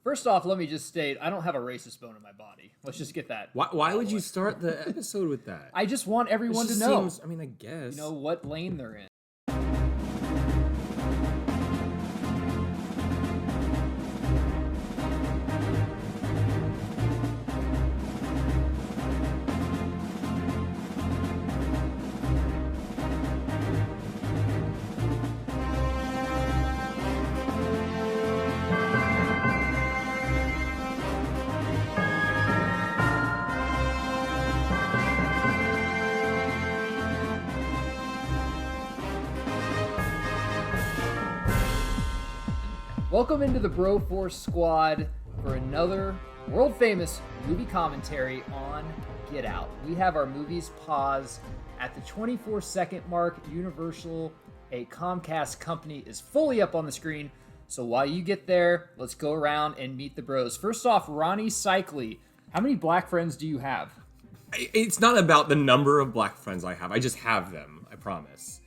First off, let me just state, I don't have a racist bone in my body. Let's just get that. Why would you start the episode with that? I just want everyone to know. I mean, I guess. You know, what lane they're in. Welcome into the Bro Force Squad for another world-famous movie commentary on Get Out. We have our movies paused at the 24-second mark. Universal, a Comcast company, is fully up on the screen. So while you get there, let's go around and meet the bros. First off, Ronnie Cycli. How many black friends do you have? It's not about the number of black friends I have. I just have them, I promise.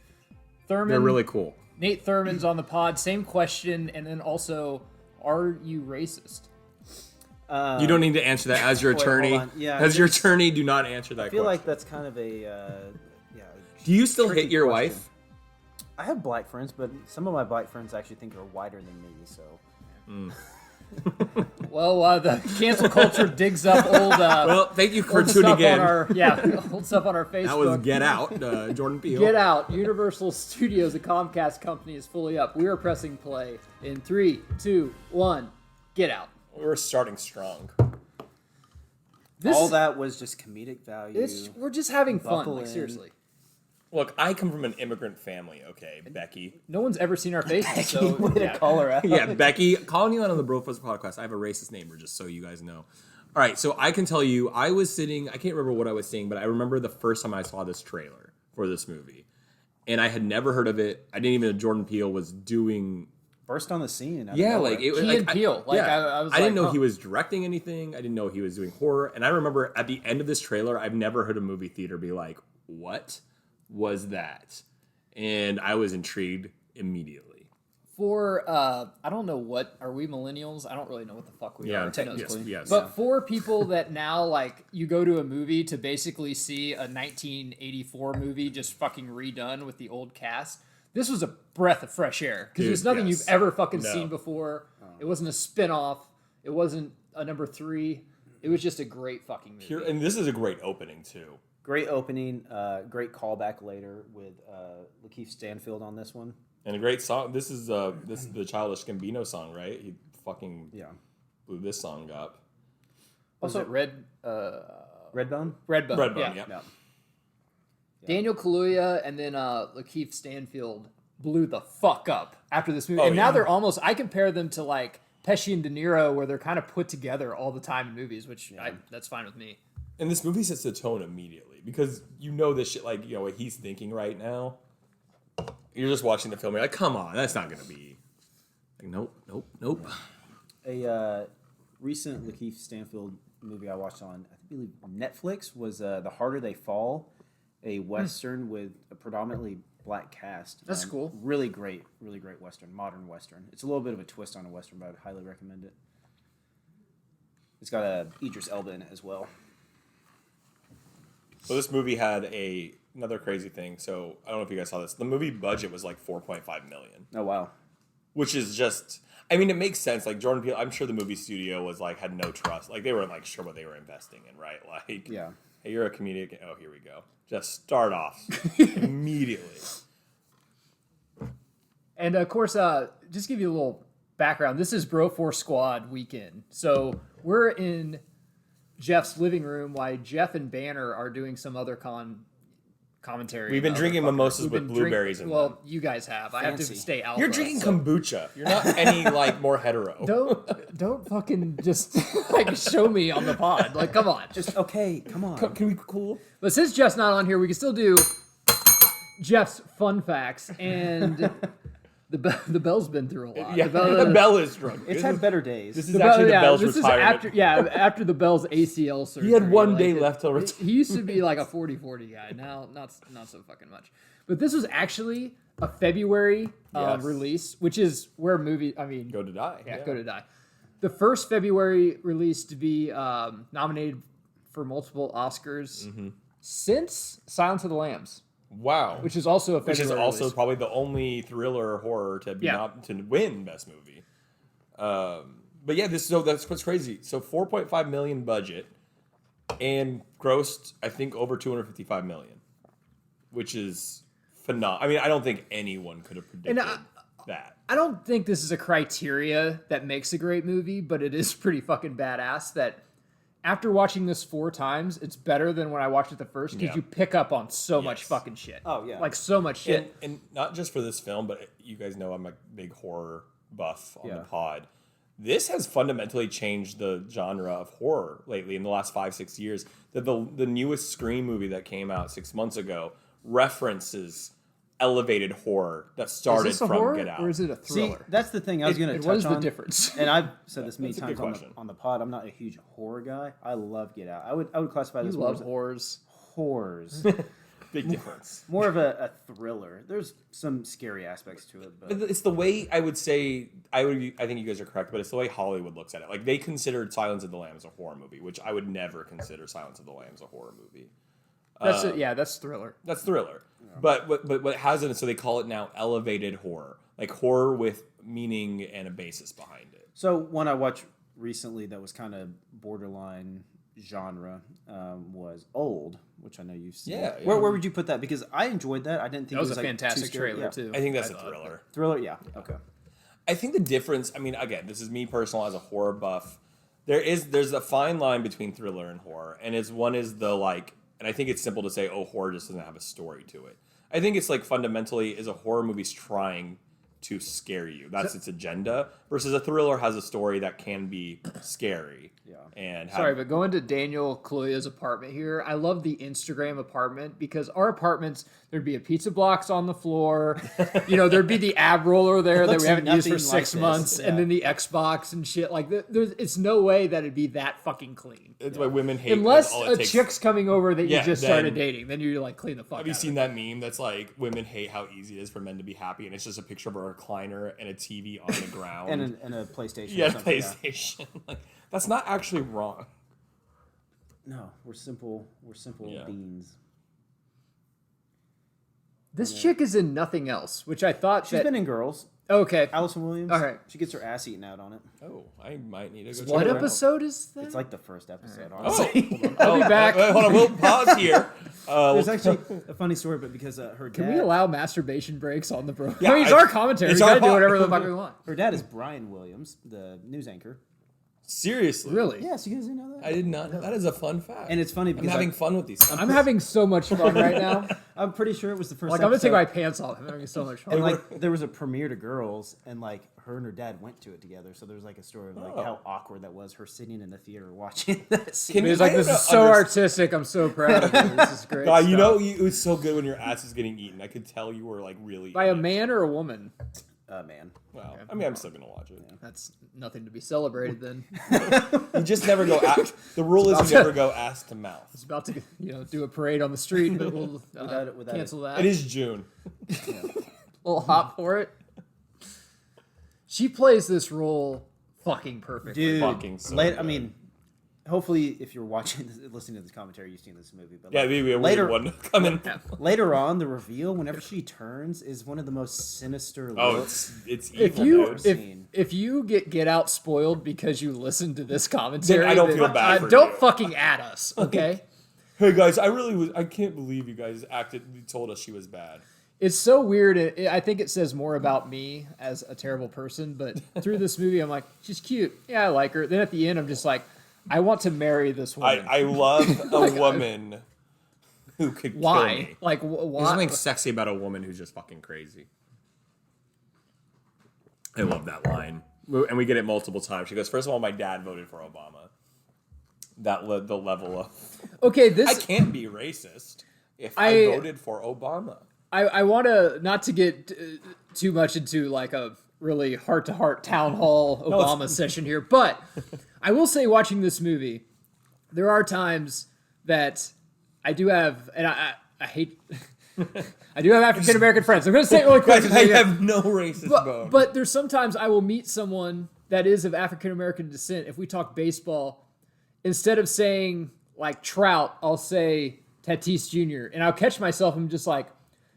Thurman. They're really cool. Nate Thurman's on the pod. Same question. And then also, are you racist? You don't need to answer that as your attorney. Hold on. Yeah, as your attorney, do not answer that question. I feel like that's kind of a, Do you still tricky hit your question. wife? I have black friends, but some of my black friends actually think are whiter than me, so. Well, the cancel culture digs up old. Well, thank you for old tuning stuff in. On our, old stuff on our Facebook. That was Get Out, Jordan Peele. Get Out. Universal Studios, a Comcast company, is fully up. We are pressing play in 3, 2, 1. Get Out. We're starting strong. All that was just comedic value. We're just having fun. Buckle Like, in. seriously. Look, I come from an immigrant family, okay, Becky. No one's ever seen our faces, so Way to call her out. Yeah, Becky, calling you out on the Broforce podcast. I have a racist neighbor, just so you guys know. All right, so I can tell you, I was sitting, I can't remember what I was saying, but I remember the first time I saw this trailer for this movie. And I had never heard of it. I didn't even know Jordan Peele was doing... Burst on the scene. Key and Peele. I didn't know he was directing anything. I didn't know he was doing horror. And I remember at the end of this trailer, I've never heard a movie theater be like, what was that? And I was intrigued immediately. For, I don't know what, are we millennials? I don't really know what the fuck we are. technically. Yes. But for people that now, like, you go to a movie to basically see a 1984 movie just fucking redone with the old cast, this was a breath of fresh air. Because it's nothing you've ever fucking seen before. It wasn't a spin-off. It wasn't a number 3. It was just a great fucking movie. And this is a great opening, too. Great opening. Great callback later with Lakeith Stanfield on this one. And a great song. This is the Childish Gambino song, right? He fucking blew this song up. Also, Redbone? Redbone, yeah. Daniel Kaluuya and then Lakeith Stanfield blew the fuck up after this movie. Now they're almost, I compare them to like Pesci and De Niro, where they're kind of put together all the time in movies, which that's fine with me. And this movie sets the tone immediately because you know this shit, like, you know, what he's thinking right now. You're just watching the film, you're like, come on, that's not going to be. Like, nope. A recent Lakeith Stanfield movie I watched on, I believe, Netflix was The Harder They Fall, a Western with a predominantly black cast. That's cool. Really great Western, modern Western. It's a little bit of a twist on a Western, but I'd highly recommend it. It's got Idris Elba in it as well. So this movie had another crazy thing. So I don't know if you guys saw this. The movie budget was like $4.5 million. Oh, wow. Which is just, I mean, it makes sense. Like Jordan Peele, I'm sure the movie studio was like, had no trust. Like they weren't like sure what they were investing in, right? Like, yeah. Hey, you're a comedian. Oh, here we go. Just start off immediately. And of course, just give you a little background. This is Bro Force Squad weekend. So we're in Jeff's living room while Jeff and Banner are doing some other commentary. We've been drinking mimosas with blueberries in them. Well, you guys have. I have to stay alpha. You're drinking kombucha. You're not any like more hetero. Don't fucking just like show me on the pod. Like, come on. Just okay. Come on. Can we cool? But since Jeff's not on here, we can still do Jeff's fun facts and. The Bell's been through a lot. Yeah, the Bell is drunk. It's had better days. This is actually the Bell's retirement. After the Bell's ACL surgery. He had one day left till retirement. He used to be like a 40-40 guy. Now, not so fucking much. But this was actually a February release, which is where movie. I mean, Go to Die. Yeah, Go to Die. the first February release to be nominated for multiple Oscars since Silence of the Lambs, Wow. which is also a February Which is also release. probably the only thriller or horror to be to win Best Movie. But yeah, that's what's crazy. So 4.5 million budget and grossed, I think, over 255 million, which is phenomenal. I mean, I don't think anyone could have predicted that. I don't think this is a criteria that makes a great movie, but it is pretty fucking badass that after watching this 4 times, it's better than when I watched it the first because you pick up on so much fucking shit. Oh, yeah. Like so much shit. And not just for this film, but you guys know I'm a big horror buff on the pod. This has fundamentally changed the genre of horror lately in the last 5-6 years. That the newest Scream movie that came out 6 months ago references elevated horror that started Is this a from horror, Get Out. or is it a thriller? See, that's the thing I was going to touch on. What is the difference? And I've said this many That's a good times question. on the pod. I'm not a huge horror guy. I love Get Out. I would classify this You more love as horrors. horrors. Big difference. More of a thriller. There's some scary aspects to it, but It's the way I would say I think you guys are correct, but it's the way Hollywood looks at it. Like they considered Silence of the Lambs a horror movie, which I would never consider Silence of the Lambs a horror movie. That's that's thriller. That's thriller. Yeah. But what hasn't, so they call it now elevated horror. Like horror with meaning and a basis behind it. So one I watched recently that was kind of borderline genre was Old, which I know you've seen. Yeah. Where would you put that? Because I enjoyed that. I didn't think That was it was a like, fantastic too scary. trailer too. I think that's a thriller. Thriller, yeah. Okay. I think the difference, I mean, again, this is me personal as a horror buff. There's a fine line between thriller and horror. And one is the like, and I think it's simple to say, oh, horror just doesn't have a story to it. I think it's like fundamentally is a horror movie's trying to scare you. That's its agenda. Versus a thriller has a story that can be scary. Yeah. And Sorry, but going to Daniel Kaluuya's apartment here, I love the Instagram apartment because our apartments, there'd be a pizza box on the floor. There'd be the ab roller there that we haven't used for nothing like 6 this. months, and then the Xbox and shit. Like, it's no way that it'd be that fucking clean. it's why women hate Unless all it a takes. chick's coming over that you just then- started dating, then you're like, clean the fuck out. Have you of seen it. that meme that's like women hate how easy it is for men to be happy, and it's just a picture of a recliner and a TV on the ground And a PlayStation. yeah, or something, PlayStation. Like that's not actually wrong. No, we're simple beings. This chick is in nothing else, which I thought She's been in Girls. Okay. Allison Williams. All right. She gets her ass eaten out on it. Oh, I might need to go. What check it out. episode is that? It's like the first episode, Oh, honestly. I'll be back. Hold on, we'll pause here. There's actually a funny story, but because her dad... Can we allow masturbation breaks on the bro? Yeah, I mean, it's our commentary. We it's gotta our do pod. whatever the fuck we want. Her dad is Brian Williams, the news anchor. Seriously, Really? Yes, you guys didn't know that? I did not know. That is a fun fact. And it's funny I'm because having fun with these. Things. I'm having so much fun right now. I'm pretty sure it was the first Like, I'm gonna take episode. my pants off. I'm having so much fun. And like there was a premiere to Girls, and like her and her dad went to it together. So there was like a story of like how awkward that was. Her sitting in the theater watching that scene. It was like, this is so artistic. I'm so proud of you. This is great. God, you stuff. know, it was so good when your ass is getting eaten. I could tell you were like really By a man or a woman? Man. Wow. I mean, I'm still gonna watch it. That's nothing to be celebrated then. You just never go. The rule is you never go ass to mouth. It's about to, do a parade on the street, but we'll Without cancel that. It is June. A little hot for it. She plays this role fucking perfectly. Dude, Fucking so I good. mean, hopefully, if you're listening to this commentary, you've seen this movie. But Yeah, like, maybe a later, weird one coming. later on, the reveal whenever she turns is one of the most sinister Oh, looks. it's If evil. you dude. if you get out spoiled because you listen to this commentary, Then I don't feel bad for don't you. fucking at us, okay? Hey guys, I can't believe you guys told us she was bad. It's so weird. I think it says more about me as a terrible person, but through this movie, I'm like, she's cute. Yeah, I like her. Then at the end, I'm just like, I want to marry this woman. I love a woman who could kill Why? me. Like, There's why? something sexy about a woman who's just fucking crazy. I love that line. And we get it multiple times. She goes, first of all, my dad voted for Obama. The level of... Okay, I this... can't be racist if I voted for Obama. I want to, not to get too much into like a really heart-to-heart town hall Obama session here, but I will say watching this movie, there are times that I do have, and I hate... I do have African-American friends. I'm going to say it really quick. I have no racist bone. But there's sometimes I will meet someone that is of African American descent, if we talk baseball, instead of saying like Trout, I'll say Tatis Jr. And I'll catch myself. I'm just like,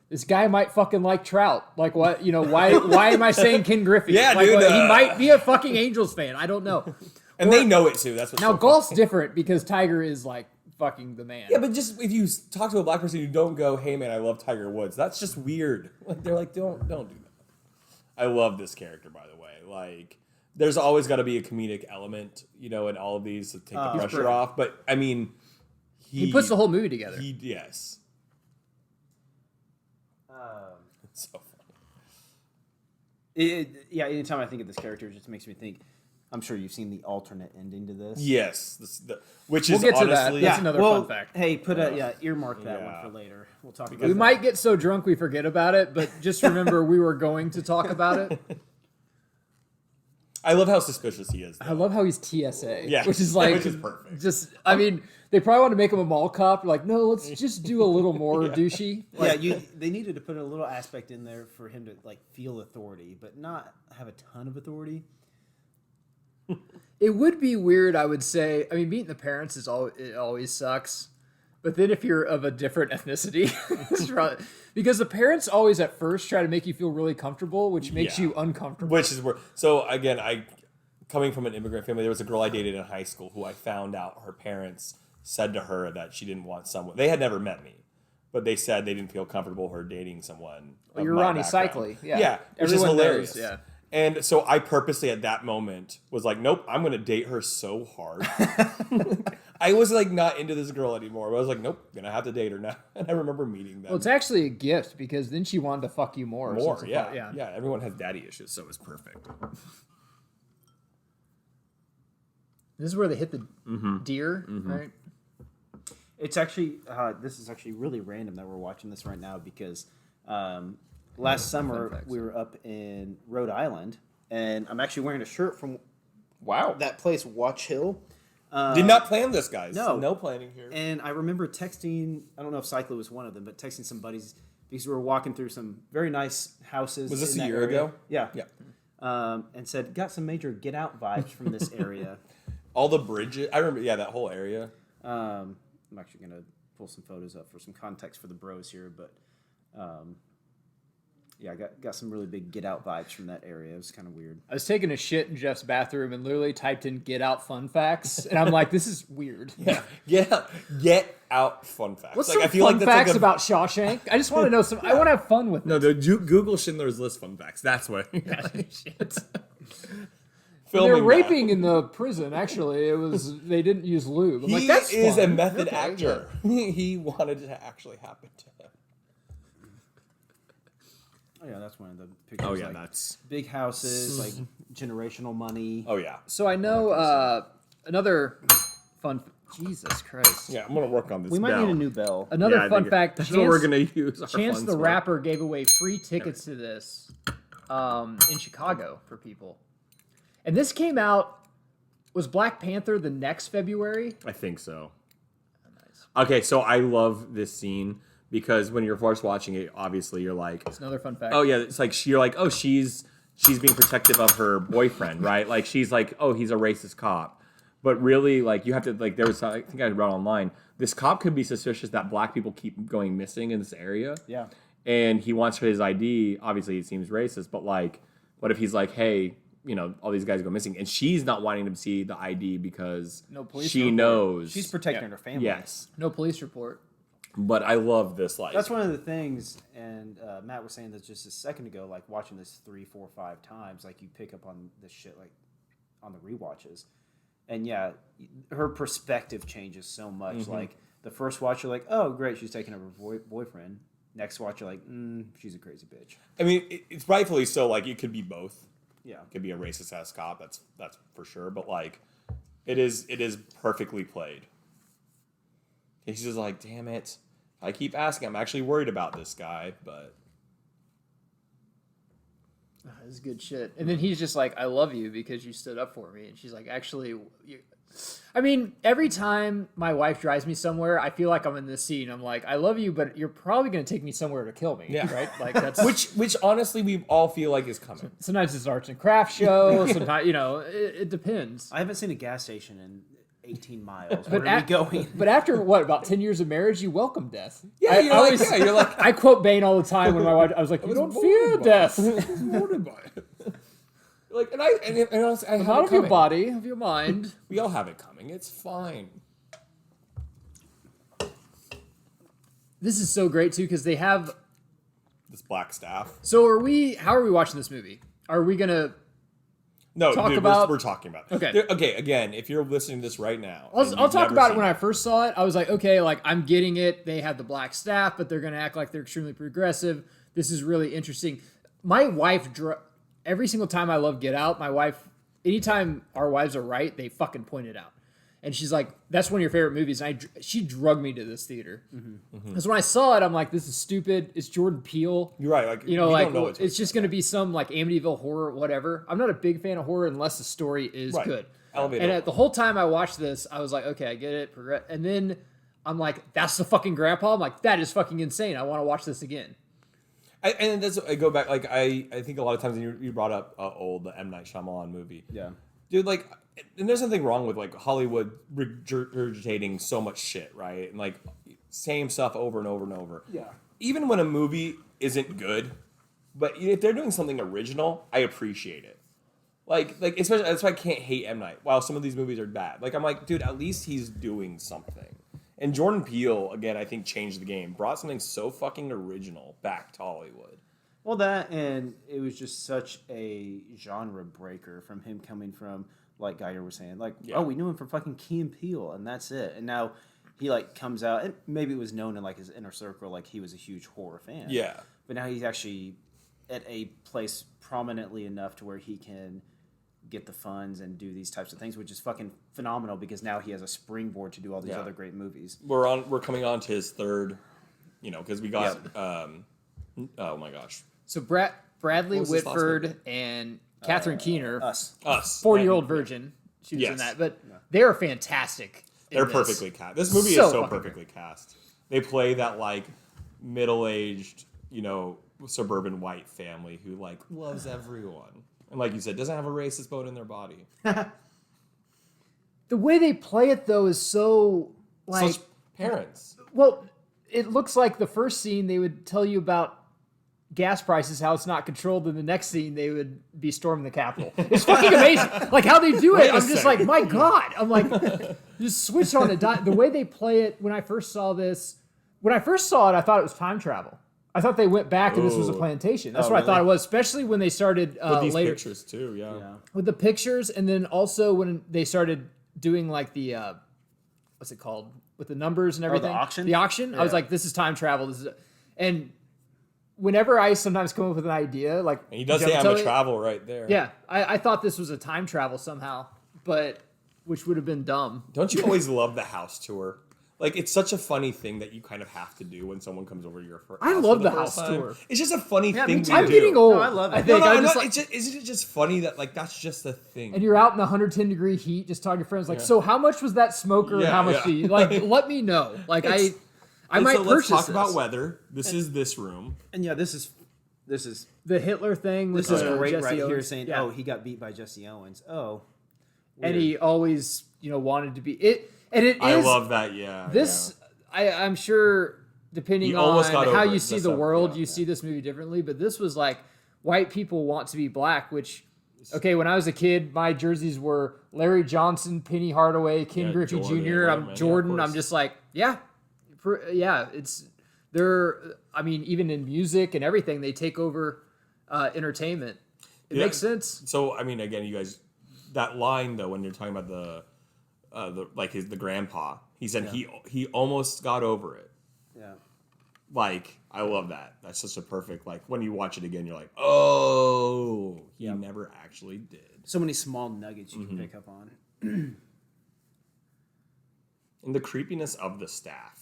this guy might fucking like Trout. Like what? You know, why am I saying Ken Griffey? Yeah, like, dude. He might be a fucking Angels fan. I don't know. And they know it too. That's what's Now so golf's funny. different because Tiger is like fucking the man. Yeah, but just if you talk to a black person, you don't go, "Hey man, I love Tiger Woods." That's just weird. Like they're like, don't do that. I love this character, by the way. Like, there's always got to be a comedic element, you know, in all of these to take the pressure off. But I mean, he puts the whole movie together. Yes. It's so funny. Anytime I think of this character, it just makes me think. I'm sure you've seen the alternate ending to this. Yes, which We'll is get to that. honestly, That's another fun fact. Hey, earmark that one for later. We'll talk about We that. might get so drunk we forget about it, but just remember we were going to talk about it. I love how suspicious he is. Though. I love how he's TSA. Yeah, Which is like, which is perfect. Just, I mean, they probably want to make him a mall cop. Like, no, let's just do a little more douchey. Like, They needed to put a little aspect in there for him to like feel authority, but not have a ton of authority. it would be weird, I would say. I mean, meeting the parents it always sucks. But then if you're of a different ethnicity, it's probably, because the parents always at first try to make you feel really comfortable, which makes you uncomfortable. Which is where. So again, coming from an immigrant family, there was a girl I dated in high school who I found out her parents said to her that she didn't want someone. They had never met me, but they said they didn't feel comfortable her dating someone. Well, you're Ronnie Cycli. Yeah, which is Everyone hilarious. knows, yeah. And so I purposely at that moment was like, nope, I'm going to date her so hard. I was like not into this girl anymore. I was like, nope, going to have to date her now. And I remember meeting them. Well, it's actually a gift because then she wanted to fuck you more. Yeah, everyone has daddy issues, so it's perfect. This is where they hit the deer, right? It's actually this is actually really random that we're watching this right now because last summer we were up in Rhode Island and I'm actually wearing a shirt from that place, Watch Hill. Did not plan this, guys. No. No planning here. And I remember texting, I don't know if Cyclo was one of them, but texting some buddies because we were walking through some very nice houses. Was this in a that year area. ago? Yeah. Yeah. And said, got some major Get Out vibes from this area. All the bridges. I remember, that whole area. I'm actually going to pull some photos up for some context for the bros here, but I got some really big Get Out vibes from that area. It was kind of weird. I was taking a shit in Jeff's bathroom and literally typed in "Get Out fun facts," and I'm like, "This is weird." Yeah. Get out fun facts. What's like, some I feel fun like that's facts like about Shawshank? I just want to know some. I want to have fun with No, it. Google Schindler's List fun facts. That's what. Shit. Filming They're raping in the prison. Actually, they didn't use lube. I'm He like, that's is fun. a method Okay, actor. He wanted it to actually happen to him. Oh, yeah, that's one of the pictures. Oh yeah, like, that's. big houses, like generational money. Oh yeah. So I know another fun. Jesus Christ. Yeah, I'm gonna work on this. We might bell. need a new bell. Another Yeah, I fun think fact. That's what we're gonna use. Our Chance funds the for. Rapper gave away free tickets to this in Chicago for people. And this came out, was Black Panther the next February? I think so. Nice. Okay, so I love this scene because when you're first watching it, obviously you're like, It's another fun fact. oh yeah, it's like you're like, oh she's being protective of her boyfriend, right? Like she's like, oh he's a racist cop, but really like you have to like there was I think I read online this cop could be suspicious that black people keep going missing in this area. Yeah. And he wants his ID. Obviously, it seems racist, but like, what if he's like, hey, you know, all these guys go missing, and she's not wanting to see the ID because No police she report. knows She's protecting her family. Yes, No police report. but I love this. Like, That's one of the things, and Matt was saying this just a second ago, like watching this 3, 4, 5 times, like you pick up on this shit like on the rewatches. And yeah, her perspective changes so much. Mm-hmm. Like the first watch, you're like, oh, great, she's taking up her boyfriend. Next watch, you're like, she's a crazy bitch. I mean, it's rightfully so. Like, it could be both. Yeah. It could be a racist ass cop. That's for sure. But like, it is perfectly played. He's just like, damn it. I keep asking. I'm actually worried about this guy, but This is good shit. And then he's just like, I love you because you stood up for me. And she's like, actually, I mean, every time my wife drives me somewhere, I feel like I'm in this scene. I'm like, I love you, but you're probably going to take me somewhere to kill me. Yeah. Right? Like that's Which honestly, we all feel like is coming. sometimes it's an arts and crafts show. Sometimes, it depends. I haven't seen a gas station in 18 miles. Where are we going? But after about 10 years of marriage, you welcome death. Yeah, you're like, I quote Bane all the time when my wife. I was like, you don't fear death. Mortified by it. Like, and I have Not it of your coming. body, of your mind. We all have it coming. It's fine. This is so great too because they have. This black staff. So how are we watching this movie? Are we gonna? No, talk dude, about- we're talking about it. Okay. Okay, again, if you're listening to this right now. I'll talk about it when I first saw it. I was like, okay, like I'm getting it. They have the black staff, but they're gonna act like they're extremely progressive. This is really interesting. My wife, every single time I love Get Out, my wife, anytime our wives are right, they fucking point it out. And she's like, that's one of your favorite movies. And she drugged me to this theater. Because when I saw it, I'm like, this is stupid. It's Jordan Peele. You're right. Like, Like, don't know it's just going to be some like Amityville horror, whatever. I'm not a big fan of horror unless the story is Right. good. Elevator. And the whole time I watched this, I was like, okay, I get it. And then I'm like, that's the fucking grandpa. I'm like, that is fucking insane. I want to watch this again. And that's, I go back, like, I think a lot of times you brought up the M. Night Shyamalan movie. Yeah. Dude, like, and there's nothing wrong with, like, Hollywood regurgitating so much shit, right? And, like, same stuff over and over and over. Yeah. Even when a movie isn't good, but if they're doing something original, I appreciate it. Like especially, that's why I can't hate M. Night, while some of these movies are bad. Like, I'm like, dude, at least he's doing something. And Jordan Peele, again, I think changed the game. Brought something so fucking original back to Hollywood. Well, that, and it was just such a genre breaker from him coming from, like Geiger was saying, like, Yeah. oh, we knew him from fucking Key and Peele, and that's it. And now he, like, comes out, and maybe it was known in, like, his inner circle, like, he was a huge horror fan. Yeah. But now he's actually at a place prominently enough to where he can get the funds and do these types of things, which is fucking phenomenal because now he has a springboard to do all these other great movies. We're coming on to his third, because we got oh my gosh. So Bradley What was his last Whitford and Catherine Keener, Us. 40-year-old virgin, she was in Yes. that, but they are fantastic. in They're this. perfectly cast. This movie So is so fucking perfectly cast. They play that, like, middle-aged, suburban white family who, like, loves everyone. And like you said, doesn't have a racist bone in their body. The way they play it though is so like Such parents. well, it looks like the first scene they would tell you about gas prices, how it's not controlled, and the next scene they would be storming the Capitol. It's fucking amazing. Like how they do it. Wait a I'm just second. like, my God. I'm like, just switch on a dime. The way they play it. When I first saw it, I thought it was time travel. I thought they went back and this was a Ooh. plantation. That's Oh, what I really? thought it was, especially when they started With these later pictures too, yeah. with the pictures, and then also when they started doing like the what's it called with the numbers and everything. auction? The auction. I was Yeah. like, this is time travel. And whenever I sometimes come up with an idea, like And he does say Jeff I'm tell a me- travel right there. Yeah, I thought this was a time travel somehow, but which would have been dumb. Don't you always love the house tour? Like, it's such a funny thing that you kind of have to do when someone comes over to your house. I for love the first house time. tour. It's just a funny Yeah, thing me to too. I'm do. getting old. No, I love it. I No, think no, I'm I'm just not, like, isn't it just funny that, like, that's just a thing? and you're out in the 110-degree heat, just talking to friends, like, so how much was that smoker? and Yeah, how much yeah. do you like? Let me know. Like, I And might so purchase let's talk this. about weather. This is this room. And yeah, this is The Hitler thing. this with is great Jesse right here Owens. saying, Yeah. oh, he got beat by Jesse Owens. Oh. And weird. he always, wanted to be it. And it is I love that, yeah. this. I'm sure, depending You on almost got how over you it, see just the up- world, yeah, you yeah. see this movie differently. But this was like white people want to be black, which. Okay, when I was a kid, my jerseys were Larry Johnson, Penny Hardaway, Ken Yeah, Griffey Jordan, Jr. Whitman, I'm yeah, of Jordan. I'm course. just like, it's they're. I mean, even in music and everything, they take over entertainment. It Yeah. makes sense. So, I mean, again, you guys, that line, though, when you're talking about the grandpa, he said he almost got over it. Yeah. Like, I love that. That's such a perfect, like, when you watch it again, you're like, oh, he never actually did. So many small nuggets you can pick up on. And the creepiness of the staff.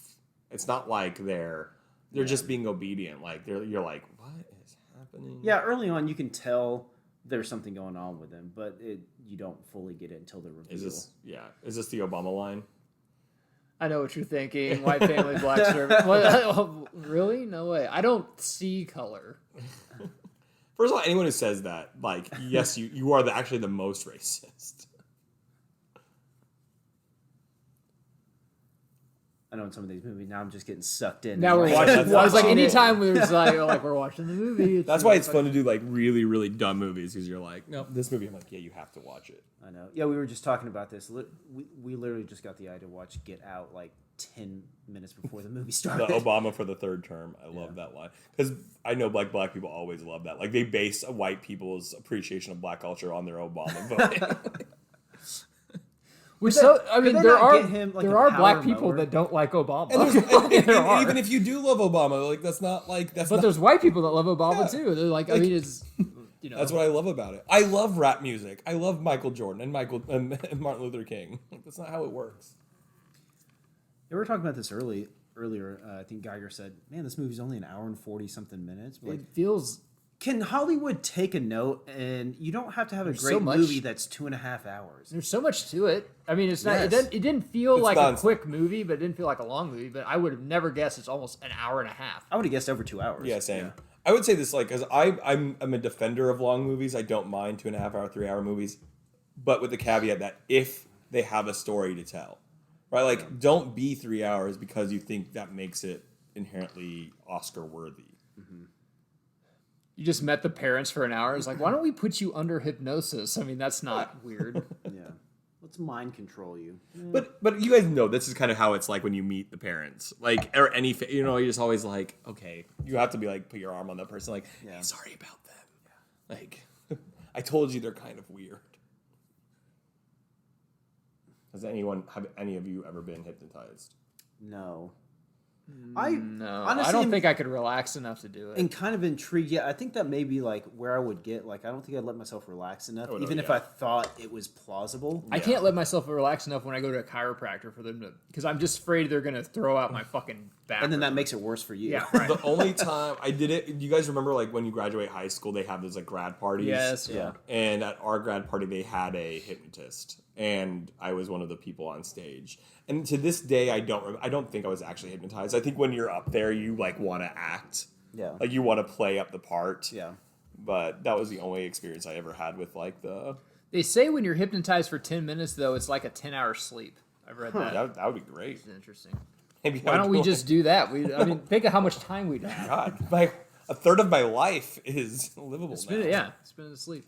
It's not like they're just being obedient. Like, you're like, what is happening. Yeah, early on you can tell there's something going on with him, but you don't fully get it until the reveal. Is this the Obama line? I know what you're thinking. White family, black servant. What? Really? No way. I don't see color. First of all, anyone who says that, like, yes, you are actually the most racist. I know in some of these movies now I'm just getting sucked in. Now we're watching. I was like, anytime we was like we're watching the movie. That's why it's fun to do like really, really dumb movies because you're like, no, this movie. I'm like, yeah, you have to watch it. I know. Yeah, we were just talking about this. We literally just got the idea to watch Get Out like 10 minutes before the movie started. The Obama for the third term. I love that line because I know black people always love that. Like they base white people's appreciation of black culture on their Obama voting. Which there are black people mower? that don't like Obama. And even if you do love Obama, like that's not like that's. But there's white people that love Obama too. They're like, I mean, it's That's what I love about it. I love rap music. I love Michael Jordan and and Martin Luther King. Like, that's not how it works. Yeah, we were talking about this earlier. I think Geiger said, "Man, this movie's only an hour and 40-something minutes." But it feels. Can Hollywood take a note? And you don't have to have a great movie that's 2.5 hours. There's so much to it. I mean, it's not. Yes. It didn't feel It's like nonstop. a quick movie, but it didn't feel like a long movie. But I would have never guessed it's almost an hour and a half. I would have guessed over 2 hours. Yeah, same. I would say this like because I'm a defender of long movies. I don't mind 2.5 hour, 3 hour movies, but with the caveat that if they have a story to tell, right? Like, don't be 3 hours because you think that makes it inherently Oscar worthy. Mm-hmm. You just met the parents for an hour. It's like, why don't we put you under hypnosis? I mean, that's not weird. Yeah. Let's mind control you. But you guys know this is kind of how it's like when you meet the parents, like or any you're just always like, okay, you have to be like put your arm on that person, like, hey, sorry about them. Yeah. Like, I told you they're kind of weird. Have any of you ever been hypnotized? No. No, honestly, I don't think I could relax enough to do it. And kind of intrigued. Yeah, I think that may be like where I would get. Like, I don't think I'd let myself relax enough, even if I thought it was plausible. I can't let myself relax enough when I go to a chiropractor for them to, because I'm just afraid they're gonna throw out my fucking back. And then that makes it worse for you. Yeah, right. The only time I did it, you guys remember like when you graduate high school, they have those like grad parties. Yes. Yeah. And at our grad party, they had a hypnotist, and I was one of the people on stage. And to this day, I don't think I was actually hypnotized. I think when you're up there, you like want to act. Yeah. Like you want to play up the part. Yeah. But that was the only experience I ever had with like the. They say when you're hypnotized for 10 minutes, though, it's like a 10-hour sleep. I've read that. That would be great. It's interesting. Maybe Why don't we just do that? I mean, think of how much time we'd have. God, a third of my life is livable now. Spend asleep.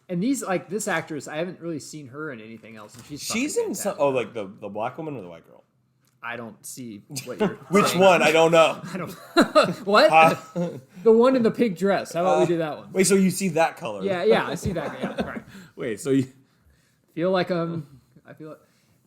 And this actress, I haven't really seen her in anything else, and She's in some. Oh, like the black woman or the white girl? I don't see what you're Which saying. one? I don't know. I don't. What? The one in the pink dress. How about we do that one? Wait, so you see that color? Yeah, I see that. Yeah, right. Wait, so you Feel like I feel it.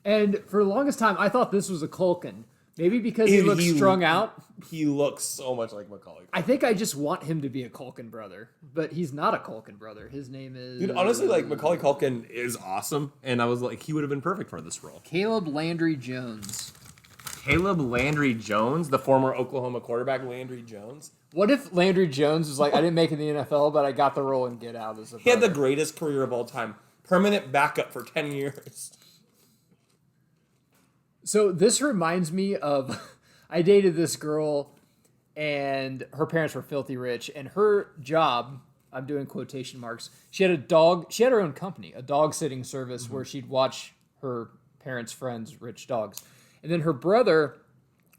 And for the longest time, I thought this was a Culkin. Maybe because he looks strung out. He looks so much like Macaulay. I think I just want him to be a Culkin brother, but he's not a Culkin brother. His name is... Dude, honestly, like, Macaulay Culkin is awesome, and I was like, he would have been perfect for this role. Caleb Landry Jones. Caleb Landry Jones, the former Oklahoma quarterback Landry Jones. What if Landry Jones was like, I didn't make it in the NFL, but I got the role in Get Out as a brother. He had the greatest career of all time. Permanent backup for 10 years. So this reminds me of... I dated this girl, and her parents were filthy rich, and her job, I'm doing quotation marks, she had a dog, she had her own company, a dog sitting service where she'd watch her parents' friends' rich dogs. And then her brother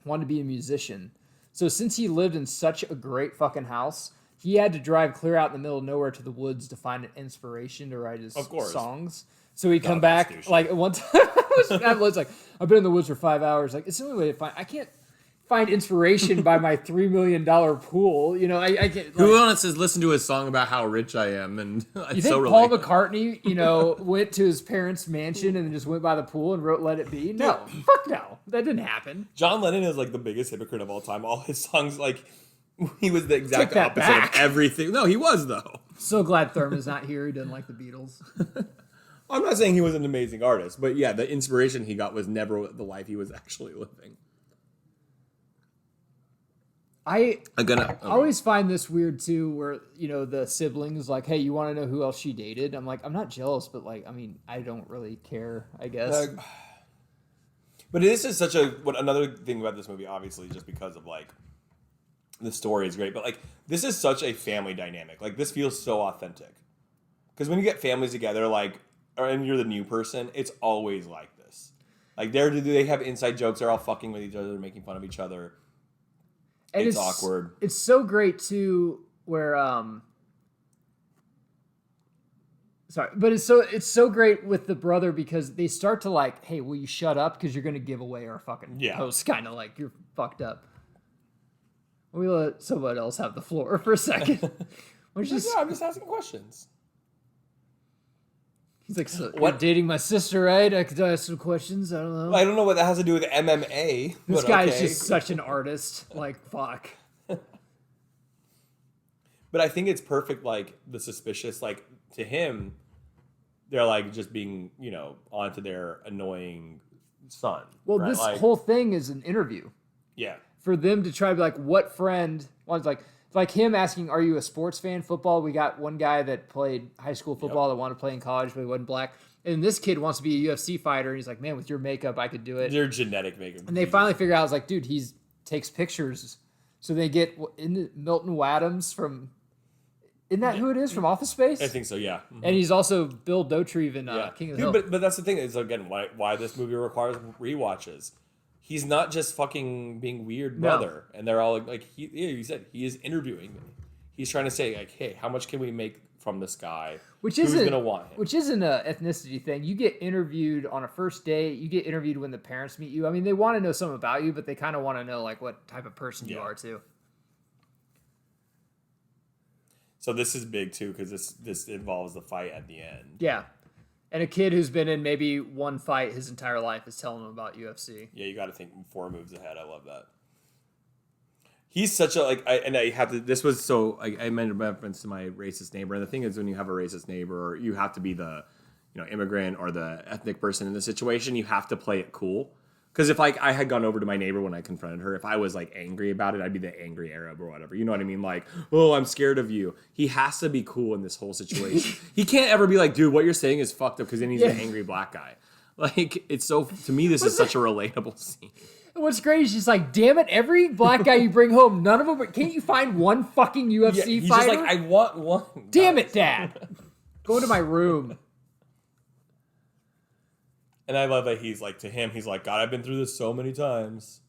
wanted to be a musician. So since he lived in such a great fucking house, he had to drive clear out in the middle of nowhere to the woods to find an inspiration to write his songs. So he'd come back, like, one time, I was like, I've been in the woods for 5 hours. Like, it's the only way to find, I can't find inspiration by my $3 million pool. You know, I can't. Like, Who else has listened to his song about how rich I am? And you think Paul McCartney, went to his parents' mansion and then just went by the pool and wrote "Let It Be"? No, fuck no, that didn't happen. John Lennon is like the biggest hypocrite of all time. All his songs, like, he was the exact Take that opposite back. of everything. No, he was though. So glad Thurman's not here. He doesn't like the Beatles. I'm not saying he was an amazing artist, but yeah, the inspiration he got was never the life he was actually living. I Okay. always find this weird too, where the siblings like, hey, you want to know who else she dated? I'm like, I'm not jealous, but like, I mean, I don't really care, I guess. But this is another thing about this movie, obviously, just because of like the story is great, but like this is such a family dynamic. Like this feels so authentic. Because when you get families together, and you're the new person, it's always like this. Like they have inside jokes. They're all fucking with each other, making fun of each other. And it's awkward. It's so great too, where but it's so great with the brother because they start to like, hey, will you shut up because you're gonna give away our fucking post, kind of like you're fucked up. We let someone else have the floor for a second. I'm just asking questions. He's like, so what? You're dating my sister, right? I could ask some questions. I don't know. I don't know what that has to do with MMA. This guy is just such an artist. Like, fuck. But I think it's perfect, like, the suspicious, like, to him, they're, like, just being, onto their annoying son. Well, right? This whole thing is an interview. Yeah. For them to try to be like, what friend... Well, it's like him asking, are you a sports fan? Football? We got one guy that played high school football that wanted to play in college, but he wasn't black. And this kid wants to be a UFC fighter. And he's like, man, with your makeup, I could do it. Your genetic makeup. And they finally figure out, I was like, dude, he takes pictures. So they get Milton Wadhams from... Isn't that who it is from Office Space? I think so, yeah. Mm-hmm. And he's also Bill Dauterive in King of the Hill. But that's the thing is, again, why this movie requires rewatches. He's not just fucking being weird brother. No. And they're all like, you said, he is interviewing me. He's trying to say, like, hey, how much can we make from this guy? Who's going to want him? Which isn't an ethnicity thing. You get interviewed on a first date. You get interviewed when the parents meet you. I mean, they want to know something about you, but they kind of want to know, like, what type of person you are, too. So this is big, too, because this involves the fight at the end. Yeah. And a kid who's been in maybe one fight his entire life is telling him about UFC. Yeah, you got to think 4 moves ahead. I love that. He's such a, this was so, I made reference to my racist neighbor. And the thing is, when you have a racist neighbor, you have to be the, immigrant or the ethnic person in the situation. You have to play it cool. Because if I had gone over to my neighbor when I confronted her, if I was like angry about it, I'd be the angry Arab or whatever. You know what I mean? Like, oh, I'm scared of you. He has to be cool in this whole situation. He can't ever be like, dude, what you're saying is fucked up, because then he's the angry black guy. Like, it's so, to me, this is such a relatable scene. What's great is she's like, damn it, every black guy you bring home, none of them, can't you find one fucking UFC he's fighter? He's just like, I want one. Damn it, Dad. Go to my room. And I love that he's like, to him, he's like, God, I've been through this so many times.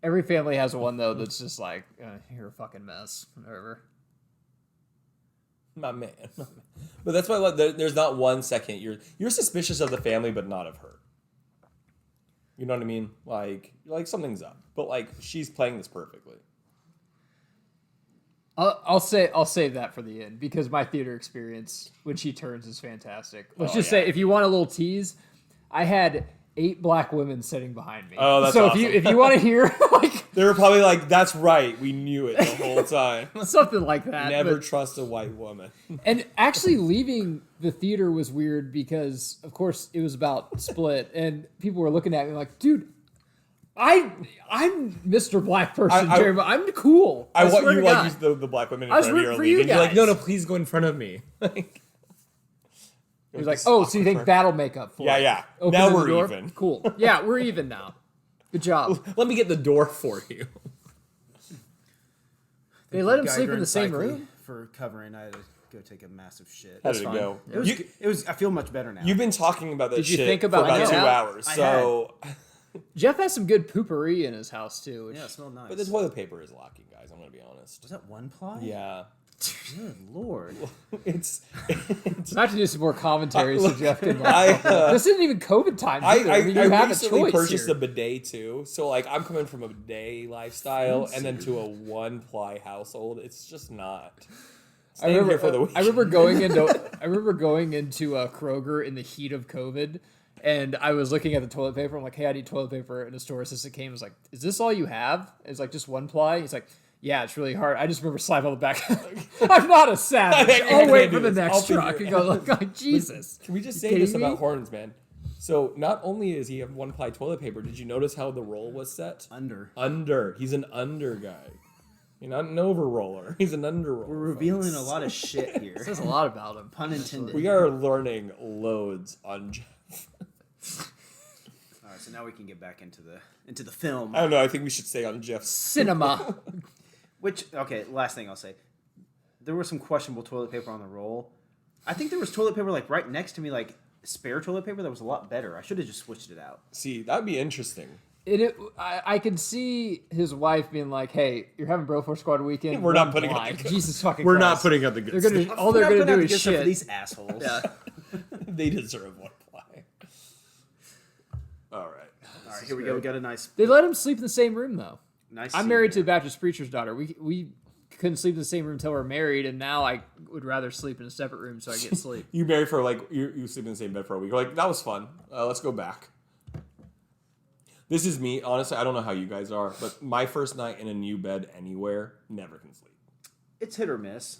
Every family has one, though, that's just like, you're a fucking mess. Whatever. My man. But that's why I love, there's not 1 second. You're suspicious of the family, but not of her. You know what I mean? Like something's up. But like, she's playing this perfectly. I'll save that for the end, because my theater experience when she turns is fantastic. Let's say, if you want a little tease, I had 8 black women sitting behind me. Oh, that's so awesome. if you want to hear, like, they were probably like, "That's right, we knew it the whole time." Something like that. Never trust a white woman. And actually, leaving the theater was weird because, of course, it was about Split, and people were looking at me like, "Dude, I'm Mr. Black Person, Jeremy. I'm cool." I want you like use the black women in front of your league. And you're like, no, please go in front of me. Like, he was like, oh, so you think that'll make up for it? Yeah. Open now we're even. Cool. Yeah, we're even now. Good job. Let me get the door for you. They let him sleep in the same room? For covering, I had to go take a massive shit. How did it go? It was. I feel much better now. You've been talking about this shit for about 2 hours. So Jeff has some good poopery in his house, too. Yeah, it smelled nice. But the toilet paper is locking, guys. I'm going to be honest. Was that 1 ply? Yeah. Good Lord. It's not to do some more commentary so Jeff can this isn't even COVID time either. I have recently a choice purchased here. a bidet too. So like I'm coming from a bidet lifestyle and then to a 1-ply household. It's just not. I remember going into Kroger in the heat of COVID, and I was looking at the toilet paper. I'm like, hey, I need toilet paper. And the store assistant came and was like, is this all you have? It's like just 1-ply. He's like, yeah, it's really hard. I just remember slapping on the back. I'm not a savage. I'll wait for the next truck and go, like, Jesus. Can we just say this about horns, man? So not only is he have one-ply toilet paper, did you notice how the roll was set? Under. He's an under guy. You're not an over-roller. He's an under-roller. We're revealing a lot of shit here. Says a lot about him. Pun intended. We are learning loads on Jeff. All right, so now we can get back into the film. I don't know. I think we should stay on Jeff's Cinema. Which, okay, last thing I'll say. There was some questionable toilet paper on the roll. I think there was toilet paper like right next to me, like spare toilet paper that was a lot better. I should have just switched it out. See, that'd be interesting. I could see his wife being like, "Hey, you're having Broforce Squad weekend. We're not putting out the goods. Jesus fucking We're Christ. not putting out the good stuff. All they're gonna do is good stuff for shit. these assholes. Yeah. They deserve one ply. All right, Here we go. We got a nice. They let him sleep in the same room though. Nice. I'm scene married to here. a Baptist preacher's daughter. We couldn't sleep in the same room until we're married, and now I would rather sleep in a separate room so I get sleep. You married for like you sleep in the same bed for a week. You're like, that was fun. Let's go back. This is me. Honestly, I don't know how you guys are, but my first night in a new bed anywhere, never can sleep. It's hit or miss.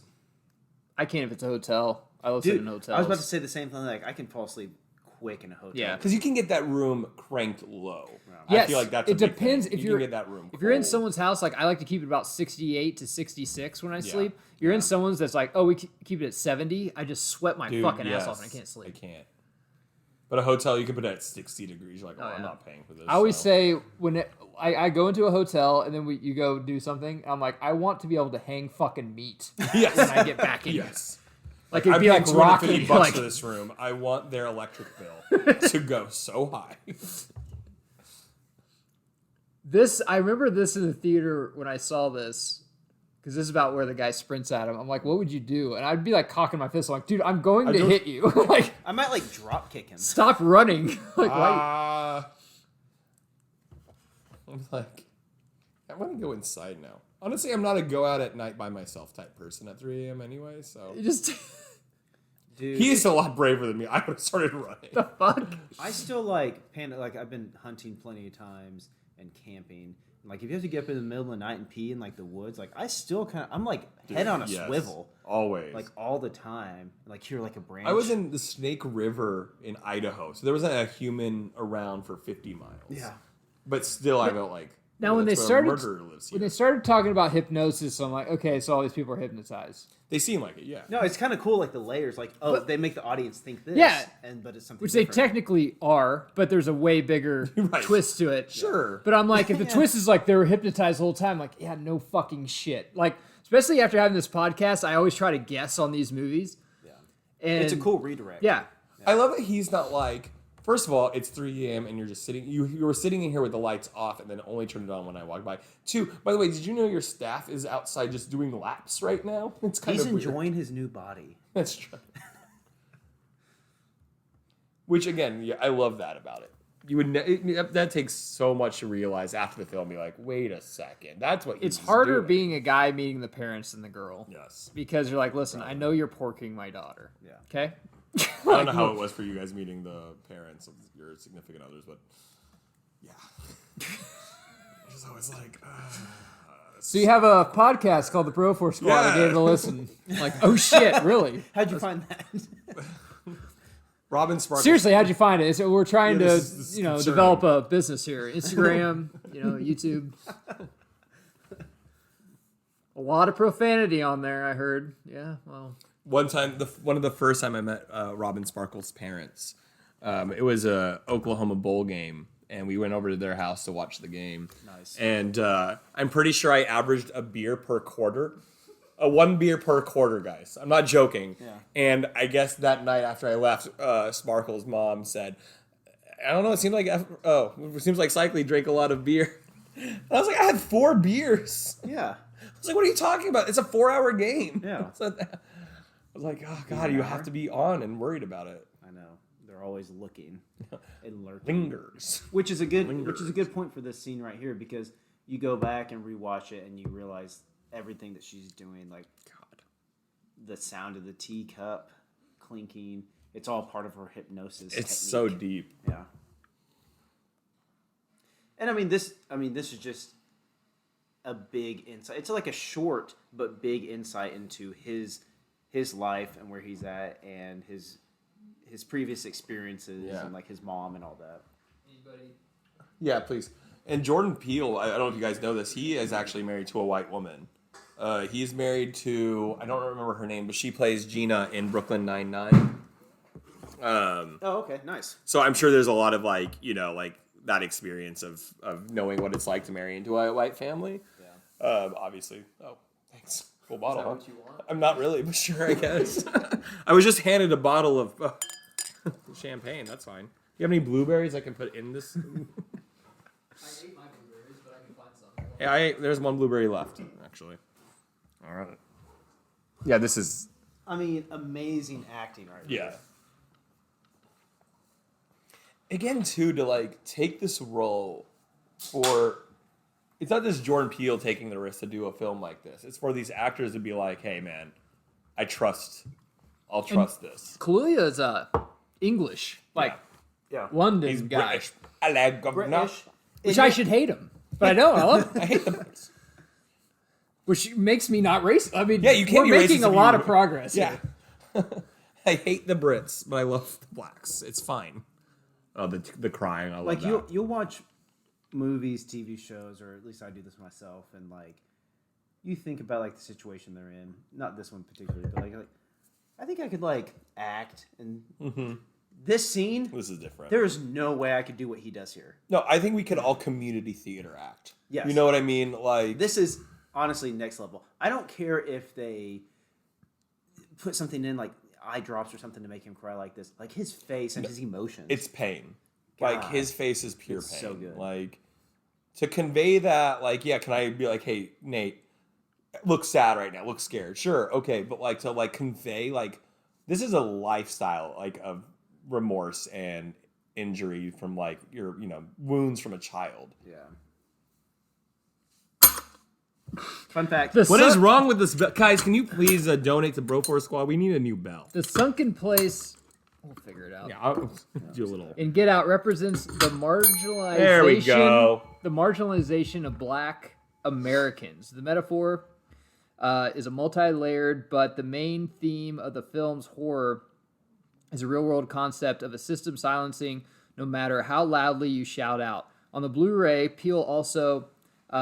I can't if it's a hotel. I love sleeping in hotels. I was about to say the same thing. Like I can fall asleep quick in a hotel. Yeah. Because you can get that room cranked low. Yes, I feel like that's it a big depends thing. if you you're can get that room. If you're in cold. someone's house, like I like to keep it about 68 to 66 when I sleep. You're in someone's that's like, oh, we keep it at 70. I just sweat my Dude, fucking yes, ass off and I can't sleep. I can't. But a hotel, you can put it at 60 degrees. You're like, oh, yeah. I'm not paying for this. I always so. say when I go into a hotel and then you go do something, I'm like, I want to be able to hang fucking meat yes. when I get back in. Yes. Like I'd it'd be like $250 Rocky. Like, for this room. I want their electric bill to go so high. I remember this in the theater when I saw this. Because this is about where the guy sprints at him. I'm like, what would you do? And I'd be like cocking my fist. I'm like, dude, I'm going to hit you. Like, I might like drop kick him. stop running. Like, why? I'm like, I want to go inside now. Honestly, I'm not a go out at night by myself type person at 3 a.m. anyway. So You just Dude, he's a lot braver than me. I would have started running. the fuck. I still like I've been hunting plenty of times and camping. Like if you have to get up in the middle of the night and pee in like the woods, like I still I'm like head on a Yes, swivel, always. like all the time. Like hear like a branch. I was in the Snake River in Idaho, so there wasn't a human around for 50 miles. Yeah. But still, I felt like Now, when they that's where a started murderer lives here. when they started talking about hypnosis, I'm like, okay, so all these people are hypnotized, They seem like it, yeah. No, it's kind of cool, like the layers. Like, they make the audience think this. Yeah. But it's something which they different. technically are, but there's a way bigger Right. twist to it. Sure. But I'm like, if the twist is like they were hypnotized the whole time, like, yeah, no fucking shit. Like, especially after having this podcast, I always try to guess on these movies. Yeah. And It's a cool redirect. Yeah. I love that he's not like. First of all, it's 3 a.m. and you're just sitting. You were sitting in here with the lights off, and then only turned it on when I walked by. 2, by the way, did you know your staff is outside just doing laps right now? It's kind He's of weird. enjoying his new body. That's true. Which again, yeah, I love that about it. You would that takes so much to realize after the film. Be like, wait a second, that's what It's he's harder doing. being a guy meeting the parents than the girl. Yes. Because you're like, listen, I know you're porking my daughter. Yeah. Okay? I don't know how it was for you guys meeting the parents of your significant others, but yeah. It's always like, So you have a podcast called The Broforce Squad. I Yeah. gave it a listen. Like, oh shit, really? How'd you find that? Robin Sparkle. Seriously, how'd you find it? So we're trying Yeah, to, this is concerning. develop a business here. Instagram, YouTube. A lot of profanity on there, I heard. Yeah, well. One time, one of the first time I met Robin Sparkle's parents, it was a Oklahoma Bowl game, and we went over to their house to watch the game. Nice. And I'm pretty sure I averaged a beer per quarter. 1 beer per quarter, guys. I'm not joking. Yeah. And I guess that night after I left, Sparkle's mom said, I don't know, it seems like Cycly drank a lot of beer. And I was like, I had 4 beers. Yeah. I was like, what are you talking about? It's a 4-hour game. Yeah. I was like, oh, God, you have to be on and worried about it. I know. They're always looking and lurking. Lingers. Which is a good point for this scene right here, because you go back and rewatch it and you realize everything that she's doing, like God, the sound of the teacup clinking, it's all part of her hypnosis It's technique. so deep. Yeah. And this is just a big insight. It's like a short but big insight into his life and where he's at and his his previous experiences Yeah. and like his mom and all that. Anybody? Yeah, please. And Jordan Peele, I don't know if you guys know this, he is actually married to a white woman. He's married to, I don't remember her name, but she plays Gina in Brooklyn Nine-Nine. Oh, okay, nice. So I'm sure there's a lot of like, you know, like that experience of knowing what it's like to marry into a white family. Yeah. Obviously. Oh, thanks. Full bottle. Is that Huh? what you want? I'm not really, but sure, I guess. I was just handed a bottle of champagne. That's fine. You have any blueberries I can put in this? I ate my blueberries, but I can find some. Yeah, there's one blueberry left, actually. All right. Yeah, this is. I mean, amazing acting right Yeah. there. Again, too, to like take this role for. It's not just Jordan Peele taking the risk to do a film like this. It's for these actors to be like, hey, man, I'll trust this. Kaluuya is English, like Yeah. London He's guy, British. I like governor. British. which I should hate him, but I don't. I love him. I hate the Brits. Which makes me not racist. I mean, Yeah, you can't we're be making racist a if lot you- of progress. Yeah. Here. I hate the Brits, but I love the blacks. It's fine. Oh, the crying. I love Like that. you'll watch movies, TV shows, or at least I do this myself, and like you think about like the situation they're in. Not this one particularly, but like I think I could like act and this scene. This is different. There is no way I could do what he does here. No, I think we could all community theater act. Yes. You know what I mean? Like This is honestly next level. I don't care if they put something in like eye drops or something to make him cry like this. Like his face and his emotions. it's pain. Like God. his face is pure It's pain. so good. Like to convey that, like, yeah, can I be like, hey, Nate, look sad right now, look scared. Sure, okay, but like to like convey like this is a lifestyle like of remorse and injury from like your wounds from a child. yeah. Fun fact. What is wrong with this bell? Guys, can you please donate to Broforce Squad? We need a new bell. The sunken place. We'll figure it out. Yeah, I'll do a little. In Get Out represents the marginalization. There we go. The marginalization of Black Americans. The metaphor is a multi-layered, but the main theme of the film's horror is a real-world concept of a system silencing no matter how loudly you shout out. On the Blu-ray, Peele also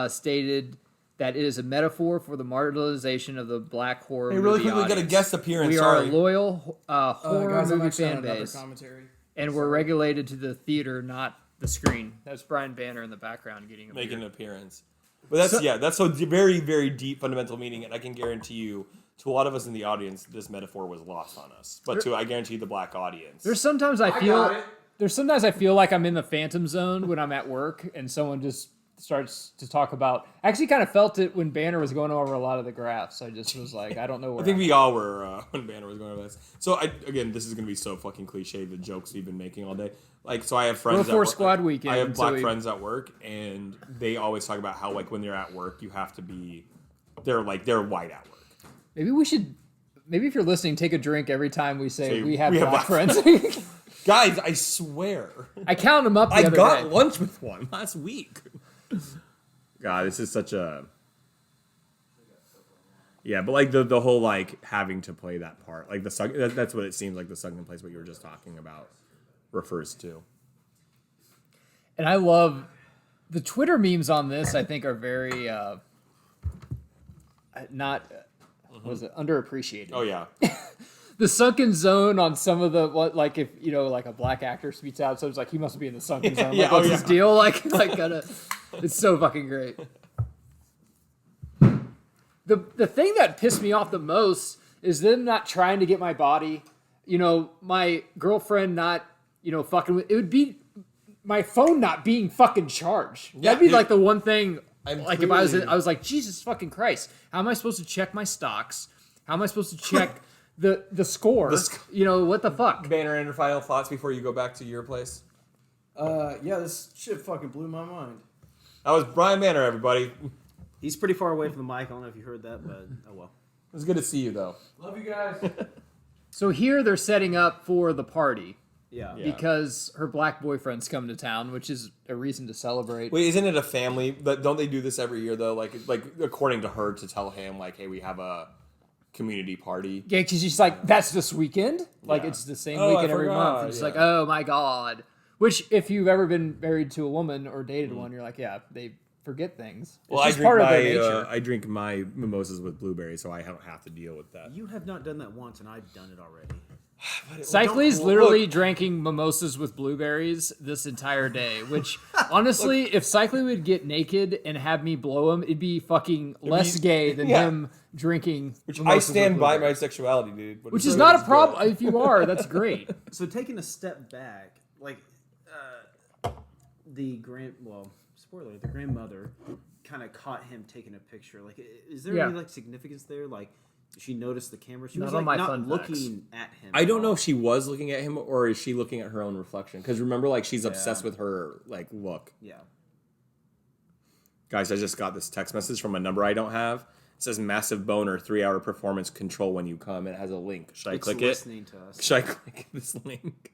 stated that it is a metaphor for the marginalization of the Black horror Hey, really movie quickly, got a audience. guest appearance. We Sorry. are a loyal horror Guys, I'm movie actually on fan another base. commentary. And we're regulated to the theater, not the screen. That's Brian Banner in the background getting a Making an beer. appearance. But that's a very, very deep fundamental meaning, and I can guarantee you, to a lot of us in the audience, this metaphor was lost on us. But I guarantee you, the Black audience. There's sometimes I feel like I'm in the phantom zone when I'm at work and someone just starts to talk about. I actually kind of felt it when Banner was going over a lot of the graphs. I just was like, I don't know where. I think we all were when Banner was going over this. So again, this is going to be so fucking cliche. The jokes we've been making all day. Like, so I have friends. Before at work, squad weekend, I have so Black we- friends at work, and they always talk about how like when they're at work, you have to be. They're white at work. Maybe we should. Maybe if you're listening, take a drink every time we say we have black black friends. Guys, I swear. I counted them up the I other got day. lunch with one last week. God, this is such a. Yeah, but like the whole like having to play that part, like that's what it seems like the sunken place. What you were just talking about refers to. And I love the Twitter memes on this. I think are very not was it underappreciated. Oh yeah, The sunken zone on some of the like if like a black actor speaks out, so it's like he must be in the sunken zone. Like, Yeah, what's oh, his yeah. deal? Like it's so fucking great. The thing that pissed me off the most is them not trying to get my body. My girlfriend not fucking with it would be my phone not being fucking charged. Yeah, That'd be dude. like the one thing. I'm Like if I was clearly- I was like, Jesus fucking Christ, how am I supposed to check my stocks? How am I supposed to check the score? What the fuck? Banner, any final thoughts before you go back to your place? Yeah, this shit fucking blew my mind. That was Brian Banner, everybody. It He's pretty far away from the mic. I don't know if you heard that, but oh well. was good to see you though. Love you guys. So here they're setting up for the party Yeah. Yeah. because her black boyfriend's come to town, which is a reason to celebrate. Wait, isn't it a family? Don't they do this every year though? Like according to her, to tell him like, hey, we have a community party. Yeah, because she's like, that's this weekend? Like, Yeah. it's the same Oh, I weekend every forgot, month. And she's like, yeah. oh my God. Which, if you've ever been married to a woman or dated one, you're like, yeah, they forget things. It's Well, I just drink part of my their nature. I drink my mimosas with blueberries, so I don't have to deal with that. You have not done that once, and I've done it already. Cycly's literally drinking mimosas with blueberries this entire day, which, honestly, if Cycly would get naked and have me blow him, it'd be fucking less gay than him drinking Which I mimosas stand with by my blueberries. sexuality, dude. But Which it's is good, not a it's problem. good. If you are, that's great. So taking a step back, like the grandmother kind of caught him taking a picture. Like, is there any like significance there? Like, did she notice the camera? She was Not on like my not fun looking at him. I at don't know all. if she was looking at him or is she looking at her own reflection. Because remember, like, she's obsessed with her like look. Yeah. Guys, I just got this text message from a number I don't have. It says massive boner 3-hour performance control when you come. It has a link. Should I It's click it? listening to us. Should I click this link?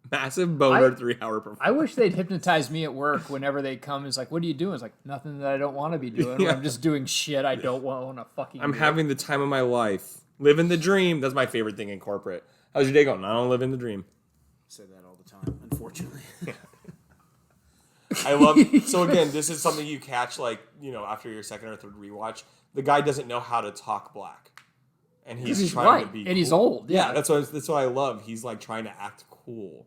Massive boner 3-hour performance. I wish they'd hypnotize me at work whenever they come. It's like, what are you doing? It's like, nothing that I don't want to be doing. Yeah. I'm just doing shit I don't want to fucking I'm do. having the time of my life. Living the dream. That's my favorite thing in corporate. How's your day going? I don't live in the dream. Say that all the time, unfortunately. I love. So again, this is something you catch like after your second or third rewatch. The guy doesn't know how to talk black, and he's trying right. to be. And cool. he's old. Yeah. That's what I love. He's like trying to act cool.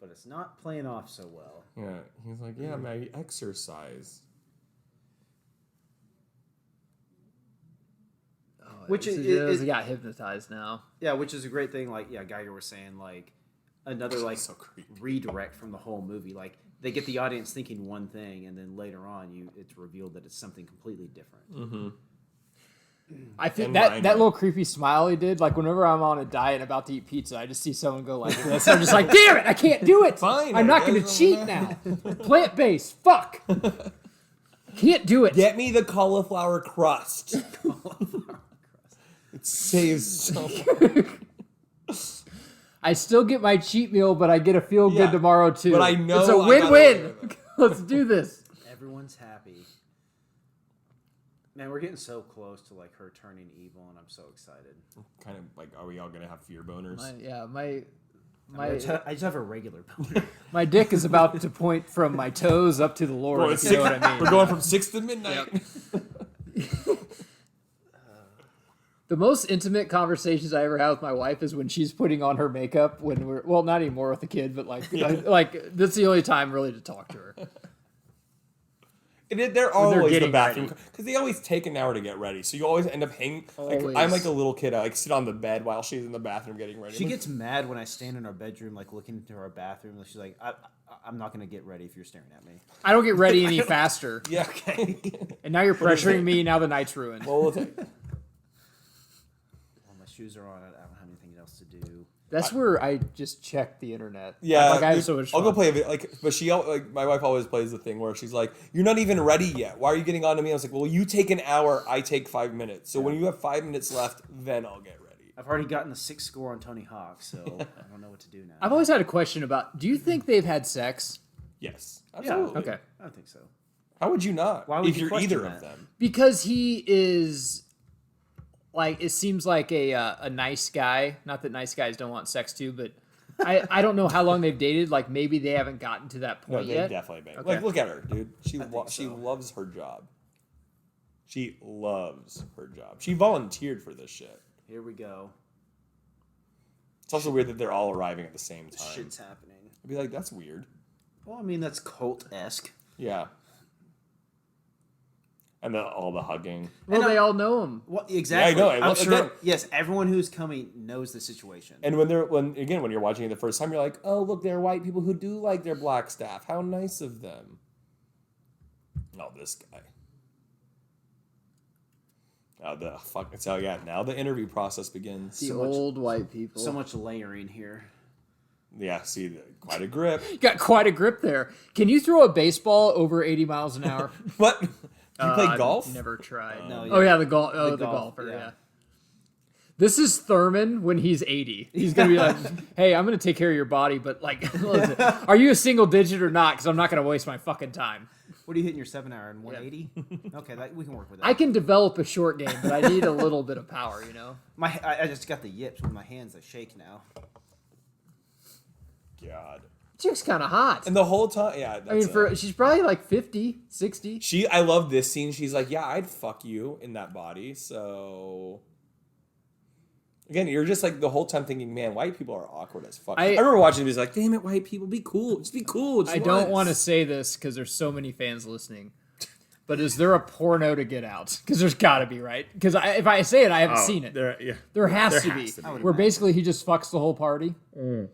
But it's not playing off so well. Yeah, he's like, yeah, man, exercise. Which he got hypnotized now. Yeah, which is a great thing. Like, Geiger was saying, like, another, like, So creepy. redirect from the whole movie. Like, they get the audience thinking one thing, and then later on, it's revealed that it's something completely different. Mm-hmm. I think And that mine. little creepy smile he did, like whenever I'm on a diet and about to eat pizza, I just see someone go like this. I'm just like, damn it, I can't do it. Fine, I'm I not going to guess cheat I'm now. Plant-based, fuck. Can't do it. Get me the cauliflower crust. It saves so much. I still get my cheat meal, but I get a feel good Yeah, tomorrow too. but I know it's a I gotta win-win. live it. Let's do this. Everyone's happy. Man, we're getting so close to, like, her turning evil, and I'm so excited. Kind of like, are we all gonna have fear boners? I just have a regular boner. My dick is about to point from my toes up to the Lord. Bro, If you know what I mean. We're going from 6 to midnight. The most intimate conversations I ever have with my wife is when she's putting on her makeup when not anymore with the kid, but like that's the only time really to talk to her. They're always the getting bathroom ready. because they always take an hour to get ready. So you always end up hanging. Like, Always. I'm like a little kid. I like sit on the bed while she's in the bathroom getting ready. She gets mad when I stand in our bedroom, like, looking into our bathroom. She's like, I'm not going to get ready if you're staring at me. I don't get ready any faster. Yeah. Okay. And now you're pressuring me. Now the night's ruined. Well, we'll take. Well, my shoes are on. I don't have anything else to do. That's where I just check the internet. Yeah, like I have dude, so much I'll fun. go play a bit. Like, but my wife always plays the thing where she's like, "You're not even ready yet. Why are you getting on to me?" I was like, "Well, you take an hour. I take 5 minutes. So when you have 5 minutes left, then I'll get ready." I've already gotten the 6 score on Tony Hawk, so I don't know what to do now. I've always had a question about: do you think they've had sex? Yes, Yeah, absolutely. Okay, I don't think so. How would you not? Why would if you you're question either that? of them? because he is. Like, it seems like a nice guy. Not that nice guys don't want sex too, but I don't know how long they've dated. Like, maybe they haven't gotten to that No, point they yet. definitely bang. Okay. Like, look at her, dude. She think she so. loves her job. She loves her job. She volunteered for this shit. Here we go. It's also weird that they're all arriving at the same time. Shit's happening. I'd be like, that's weird. Well, I mean, that's cult-esque. Yeah. And then all the hugging. Well, And they all know him. Well, exactly. Yeah, I know. I'm sure. Again- Yes, everyone who's coming knows the situation. And when you're watching it the first time, you're like, oh, look, there are white people who do like their black staff. How nice of them. Oh, this guy. Now the interview process begins. The So much- old white people. So much layering here. Yeah, see, quite a grip. You got quite a grip there. Can you throw a baseball over 80 miles an hour? What? You play golf? Never tried. No, Oh yeah. yeah, the golfer. golf, Yeah. yeah. This is Thurman when he's 80. He's gonna be like, "Hey, I'm gonna take care of your body, but like, listen, are you a single digit or not? Because I'm not gonna waste my fucking time." What are you hitting your 7 hour in 180? Okay, we can work with that. I can develop a short game, but I need a little bit of power, you know? I just got the yips with my hands that shake now. God. Chick's kind of hot. And the whole time, yeah. I mean, she's probably like 50, 60. I love this scene. She's like, yeah, I'd fuck you in that body. So, again, you're just like the whole time thinking, man, white people are awkward as fuck. I remember watching this like, damn it, white people, be cool. Just be cool. I don't want to say this because there's so many fans listening. But is there a porno to Get Out? Because there's got to be, right? Because if I say it, I haven't seen it. There has to be. Where basically he just fucks the whole party. And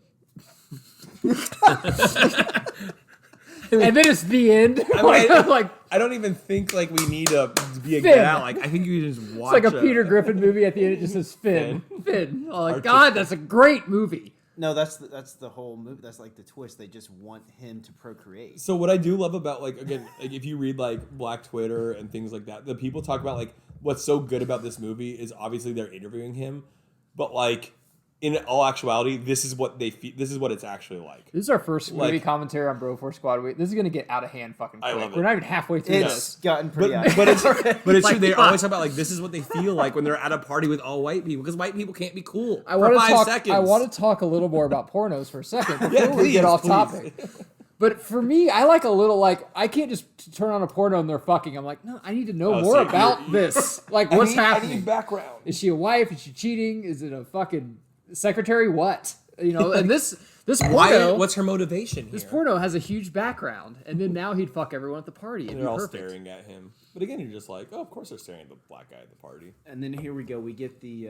then it's the end. I don't even think like we need to be a Get Out. Like I think you just watch. It's like a Peter Griffin movie at the end. It just says Finn. Oh my God, that's a great movie. No, that's the whole movie. That's like the twist. They just want him to procreate. So what I do love about like again, like if you read like Black Twitter and things like that, the people talk about like what's so good about this movie is obviously they're interviewing him, but like. In all actuality, this is what this is what it's actually like. This is our first movie commentary on Broforce Squad. This is gonna get out of hand fucking quick. I love it. We're not even halfway through this. It's gotten pretty out. But it's Like, true. They always talk about like this is what they feel like when they're at a party with all white people because white people can't be cool for 5 seconds. I want to talk a little more about pornos for a second before we get off topic. But for me, I like a little like I can't just turn on a porno and they're fucking. I'm like, no, I need to know more about this. Like, what's happening? I need background. Is she a wife? Is she cheating? Is it a fucking secretary? What? You know, and this porno. What's her motivation here? This porno has a huge background, and then now he'd fuck everyone at the party. And they're all staring at him. But again, you're just like, oh, of course they're staring at the black guy at the party. And then here we go. We get the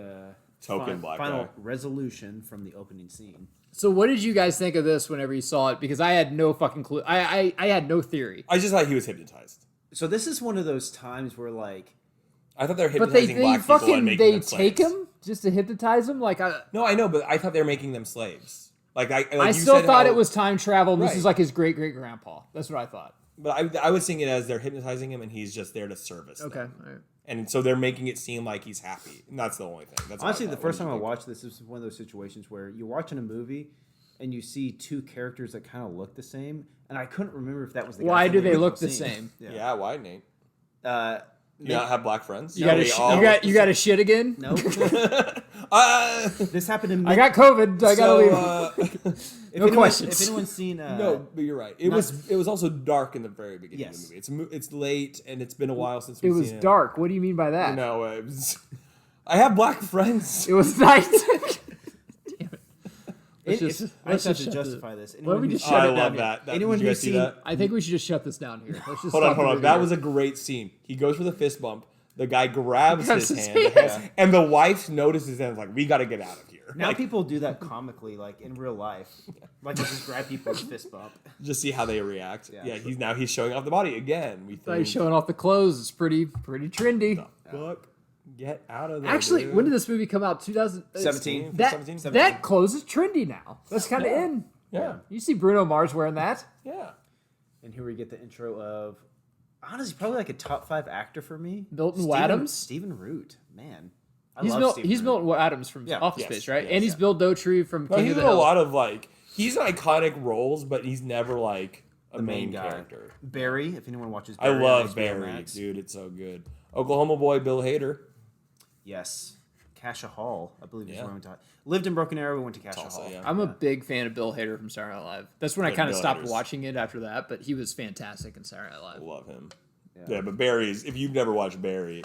token black final guy resolution from the opening scene. So, what did you guys think of this whenever you saw it? Because I had no fucking clue. I had no theory. I just thought he was hypnotized. So this is one of those times where like. I thought they were hypnotizing black people and making them slaves. They take him just to hypnotize him? No, I know, but I thought they were making them slaves. I still thought it was time travel. And This is like his great great grandpa. That's what I thought. But I was seeing it as they're hypnotizing him and he's just there to service them. All right. And so they're making it seem like he's happy. And that's the only thing. That's honestly the first time I watched this is one of those situations where you're watching a movie and you see two characters that kind of look the same, and I couldn't remember if that was the guy. Why from do the they original look the scene. same? Yeah, why, Nate? You not have black friends? You got a shit again? No. This happened to me. I got COVID. I gotta leave. No questions. If anyone's seen, no, but you're right. It was also dark in the very beginning of the movie. It's late and it's been a while since we've seen it. It was dark. What do you mean by that? No, I have black friends. It was night. Let's have to justify this. I love that. Anyone did you guys see that? I think we should just shut this down here. Let's just hold on. That was a great scene. He goes for the fist bump. The guy grabs his hand, and the wife notices and is like, "We got to get out of here." Now people do that comically, like in real life, like they just grab people's fist bump. Just see how they react. Yeah, he's showing off the body again. We think he's showing off the clothes. It's pretty trendy. Fuck. Get out of there. Actually, dude. when did this movie come out? 2017. That clothes is trendy now. That's kind of in. Yeah. You see Bruno Mars wearing that. Yeah. And here we get the intro of, honestly, probably like a top 5 actor for me. Milton Wadhams. Stephen Root. Man. He's Milton Wadhams from Office Space, right? Yes, and he's Bill Dotrey from King he's of the in a Hill. lot of he's in iconic roles, but he's never like a main character. Barry, if anyone watches Barry. I love Barry, dude. It's so good. Oklahoma boy Bill Hader. Yes. Cassia Hall, I believe is where we went to. Lived in Broken Arrow, we went to Cassia Hall. Yeah. I'm a big fan of Bill Hader from Saturday Night Live. That's when I kind of stopped watching it after that, but he was fantastic in Saturday Night Live. I love him. Yeah, but Barry's, if you've never watched Barry,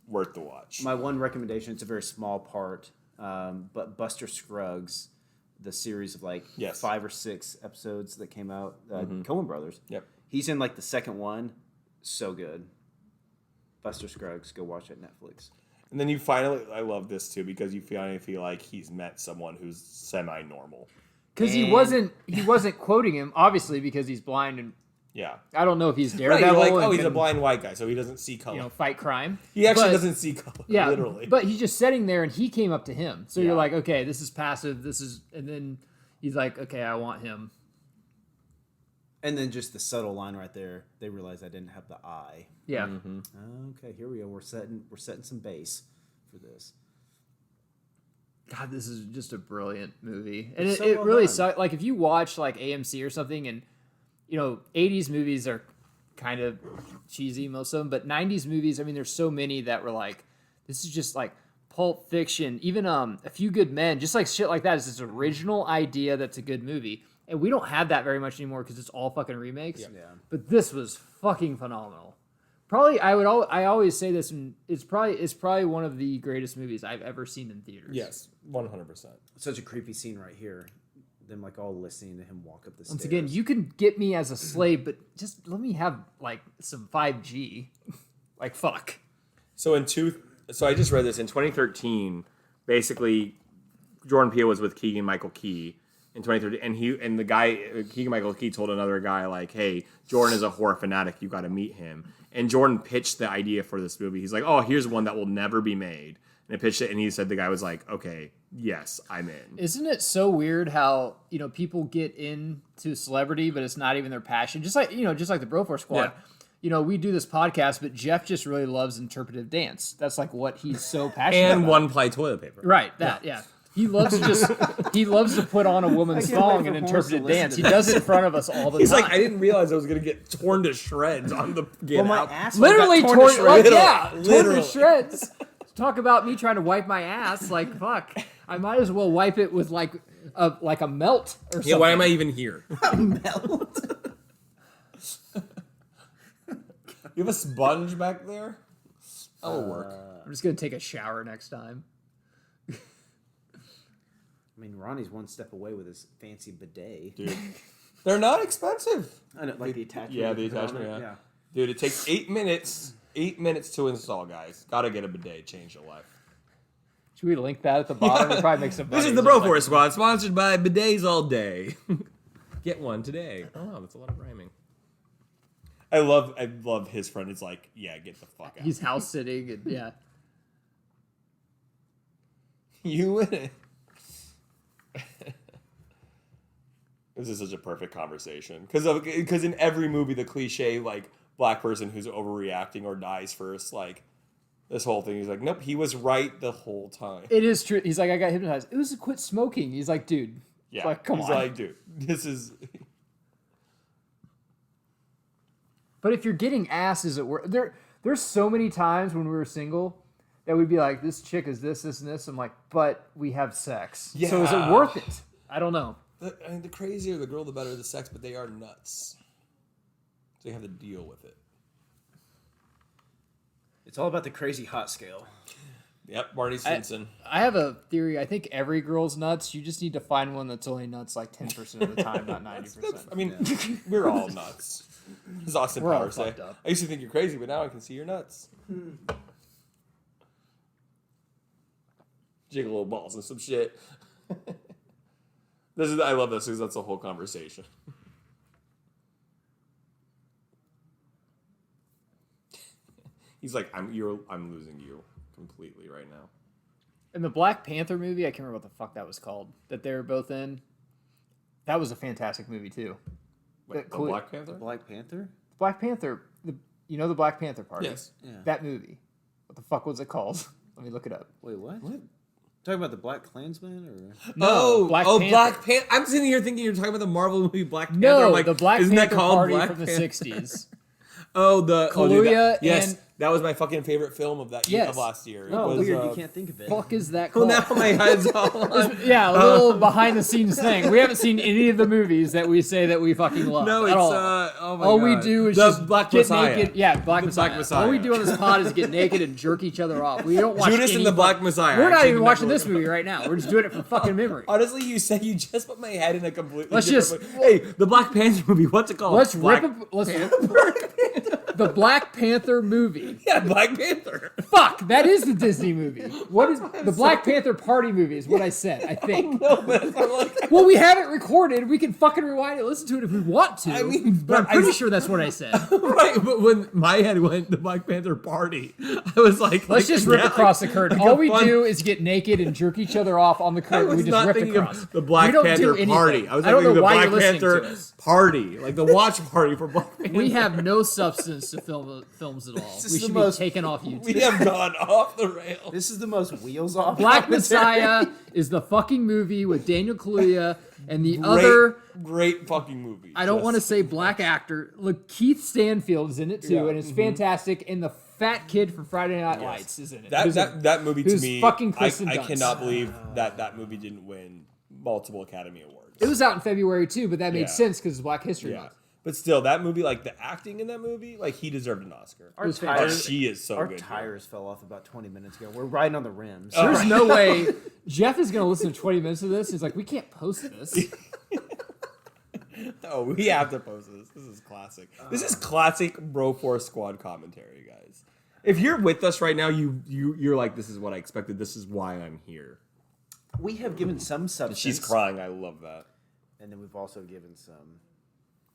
worth the watch. My one recommendation, it's a very small part, but Buster Scruggs, the series of 5 or 6 episodes that came out, Coen Brothers. Yep. He's in the second one. So good. Buster Scruggs, go watch it Netflix. And then you finally, I love this too, because you finally feel like he's met someone who's semi-normal. Because he wasn't quoting him, obviously, because he's blind and I don't know if he's Daredevil. Right, you're like, he's a blind white guy, so he doesn't see color. Fight crime. He actually doesn't see color, literally. But he's just sitting there, and he came up to him. So you're like, okay, this is passive. And then he's like, okay, I want him. And then just the subtle line right there, they realized I didn't have the eye. Yeah. Mm-hmm. Okay, here we go. We're setting some base for this. God, this is just a brilliant movie. And It's it well really done. sucks. Like, if you watch, AMC or something, and, 80s movies are kind of cheesy, most of them. But 90s movies, I mean, there's so many that were like, this is just like Pulp Fiction, even A Few Good Men, just like shit like that is this original idea that's a good movie. And we don't have that very much anymore because it's all fucking remakes. Yeah. But this was fucking phenomenal. Probably, I always say this, and it's probably one of the greatest movies I've ever seen in theaters. Yes, 100%. Such a creepy scene right here. Them like all listening to him walk up the stairs. Once again, you can get me as a slave, but just let me have like some 5G. Like fuck. So I just read this in 2013. Basically, Jordan Peele was with Keegan-Michael Key in 2013, and the guy Keegan-Michael Key told another guy like, "Hey, Jordan is a horror fanatic. You got to meet him." And Jordan pitched the idea for this movie. He's like, "Oh, here's one that will never be made." And I pitched it, and he said the guy was like, "Okay, yes, I'm in." Isn't it so weird how people get into celebrity, but it's not even their passion? Just like the Broforce Squad. Yeah. We do this podcast, but Jeff just really loves interpretive dance. That's like what he's so passionate about. And one-ply toilet paper. Right, yeah. He loves to put on a woman's thong and interpretive dance. He does it in front of us all the He's time. like, I didn't realize I was gonna get torn to shreds on the Get my Out. asshole literally got torn to shreds. torn to Literally. shreds. Talk about me trying to wipe my ass. Like fuck, I might as well wipe it with like a melt or something. Yeah, why am I even here? Melt. You have a sponge back there? That'll work. I'm just gonna take a shower next time. I mean, Ronnie's one step away with his fancy bidet. Dude. They're not expensive. I know, like the attachment. Yeah, the you put on attachment, it, yeah. Dude, it takes 8 minutes. 8 minutes to install, guys. Gotta get a bidet. Change your life. Should we link that at the bottom? We'll probably make some This is money. the Broforce Squad, sponsored by Bidets All Day. Get one today. Oh, that's a lot of rhyming. I love his friend. It's like, yeah, get the fuck out. He's house sitting and yeah. You win it. This is such a perfect conversation because in every movie the cliche like black person who's overreacting or dies first, like this whole thing, he's like, nope, he was right the whole time. It is true. He's like, I got hypnotized. It was to quit smoking. He's like, dude. Yeah, Like, come he's on. like, dude, this is. But if you're getting ass, is it worth? There's so many times when we were single that we'd be like, this chick is this, and this. I'm like, but we have sex. Yeah. So is it worth it? I don't know. The crazier the girl, the better the sex, but they are nuts. So you have to deal with it. It's all about the crazy hot scale. Yep, Barney Stinson. I have a theory. I think every girl's nuts. You just need to find one that's only nuts like 10% of the time, not 90%. I mean, we're all nuts. As Austin We're all Powers say. fucked up. I used to think you're crazy, but now I can see you're nuts. Jiggle little balls and some shit. I love this because that's the whole conversation. He's like, I'm losing you completely right now. In the Black Panther movie, I can't remember what the fuck that was called, that they were both in. That was a fantastic movie too. Wait, the Black Panther? Black Panther? Black Panther, the Black Panther party? Yes. Yeah. That movie. What the fuck was it called? Let me look it up. Wait, what? Talking about the Black Klansman or? No, Black Panther. Black Panther. I'm sitting here thinking you're talking about the Marvel movie Black Panther. No, I'm like, the Black isn't Panther that called party Black from the Panther? 60s. Kaluuya. Yes, and- that was my fucking favorite film of that Yes. of last year. No, it was, Weird, you can't think of it. Fuck is that Well, called? now my head's all on. Yeah, a little behind the scenes thing. We haven't seen any of the movies that we say that we fucking love. No, at it's all. Oh my All God. we do is the just Black get Messiah. naked. Yeah, Black The Messiah. Black Messiah. All we do on this pod is get naked and jerk each other off. We don't watch Judas any and the Black Messiah. We're not Actually, even the watching number this one. movie right now. We're just doing it for fucking memory. Honestly, you said you just put my head in a completely Let's different just- way. Hey, the Black Panther movie, what's it called? Let's Black... rip the Black Panther movie. Yeah, Black Panther. Fuck, that is the Disney movie. What is the Black Panther party movie? Is what I said. I think. No, but I'm like, Well, we have it recorded. We can fucking rewind it, listen to it if we want to. I mean, but I'm but pretty sure that's what I said. right, but when my head went the Black Panther party, I was like, Let's just rip across the curtain. like All a we fun- do is get naked and jerk each other off on the I curtain. was We just not rip thinking across. of the Black We don't do Panther anything. party. I was I don't thinking know of the why Black you're listening Panther to us. party, like the watch party for Black Panther. We have no substance list of films at all. This We is the should most- be taken off YouTube. We have gone off the rails. This is the most wheels off. Black commentary. Messiah is the fucking movie with Daniel Kaluuya and the other. Great fucking movie. I don't want to say black actor. Look, Keith Stanfield is in it too, Yeah, and it's fantastic. And the fat kid from Friday Night Lights is in it. That movie to who's me, fucking I Kristen Dunst. cannot believe that movie didn't win multiple Academy Awards. It was out in February too, but that made Yeah. sense because it's Black History Yeah. Month. But still, that movie, like the acting in that movie, like he deserved an Oscar. Our was Oh, tires, she is so our good. tires fell off about 20 minutes ago. We're riding on the rims. There's no way Jeff is going to listen to 20 minutes of this. He's like, we can't post this. Oh, we have to post this. This is classic. This is classic Bro Force Squad commentary, guys. If you're with us right now, you're like, this is what I expected. This is why I'm here. We have given some substance. She's crying. I love that. And then we've also given some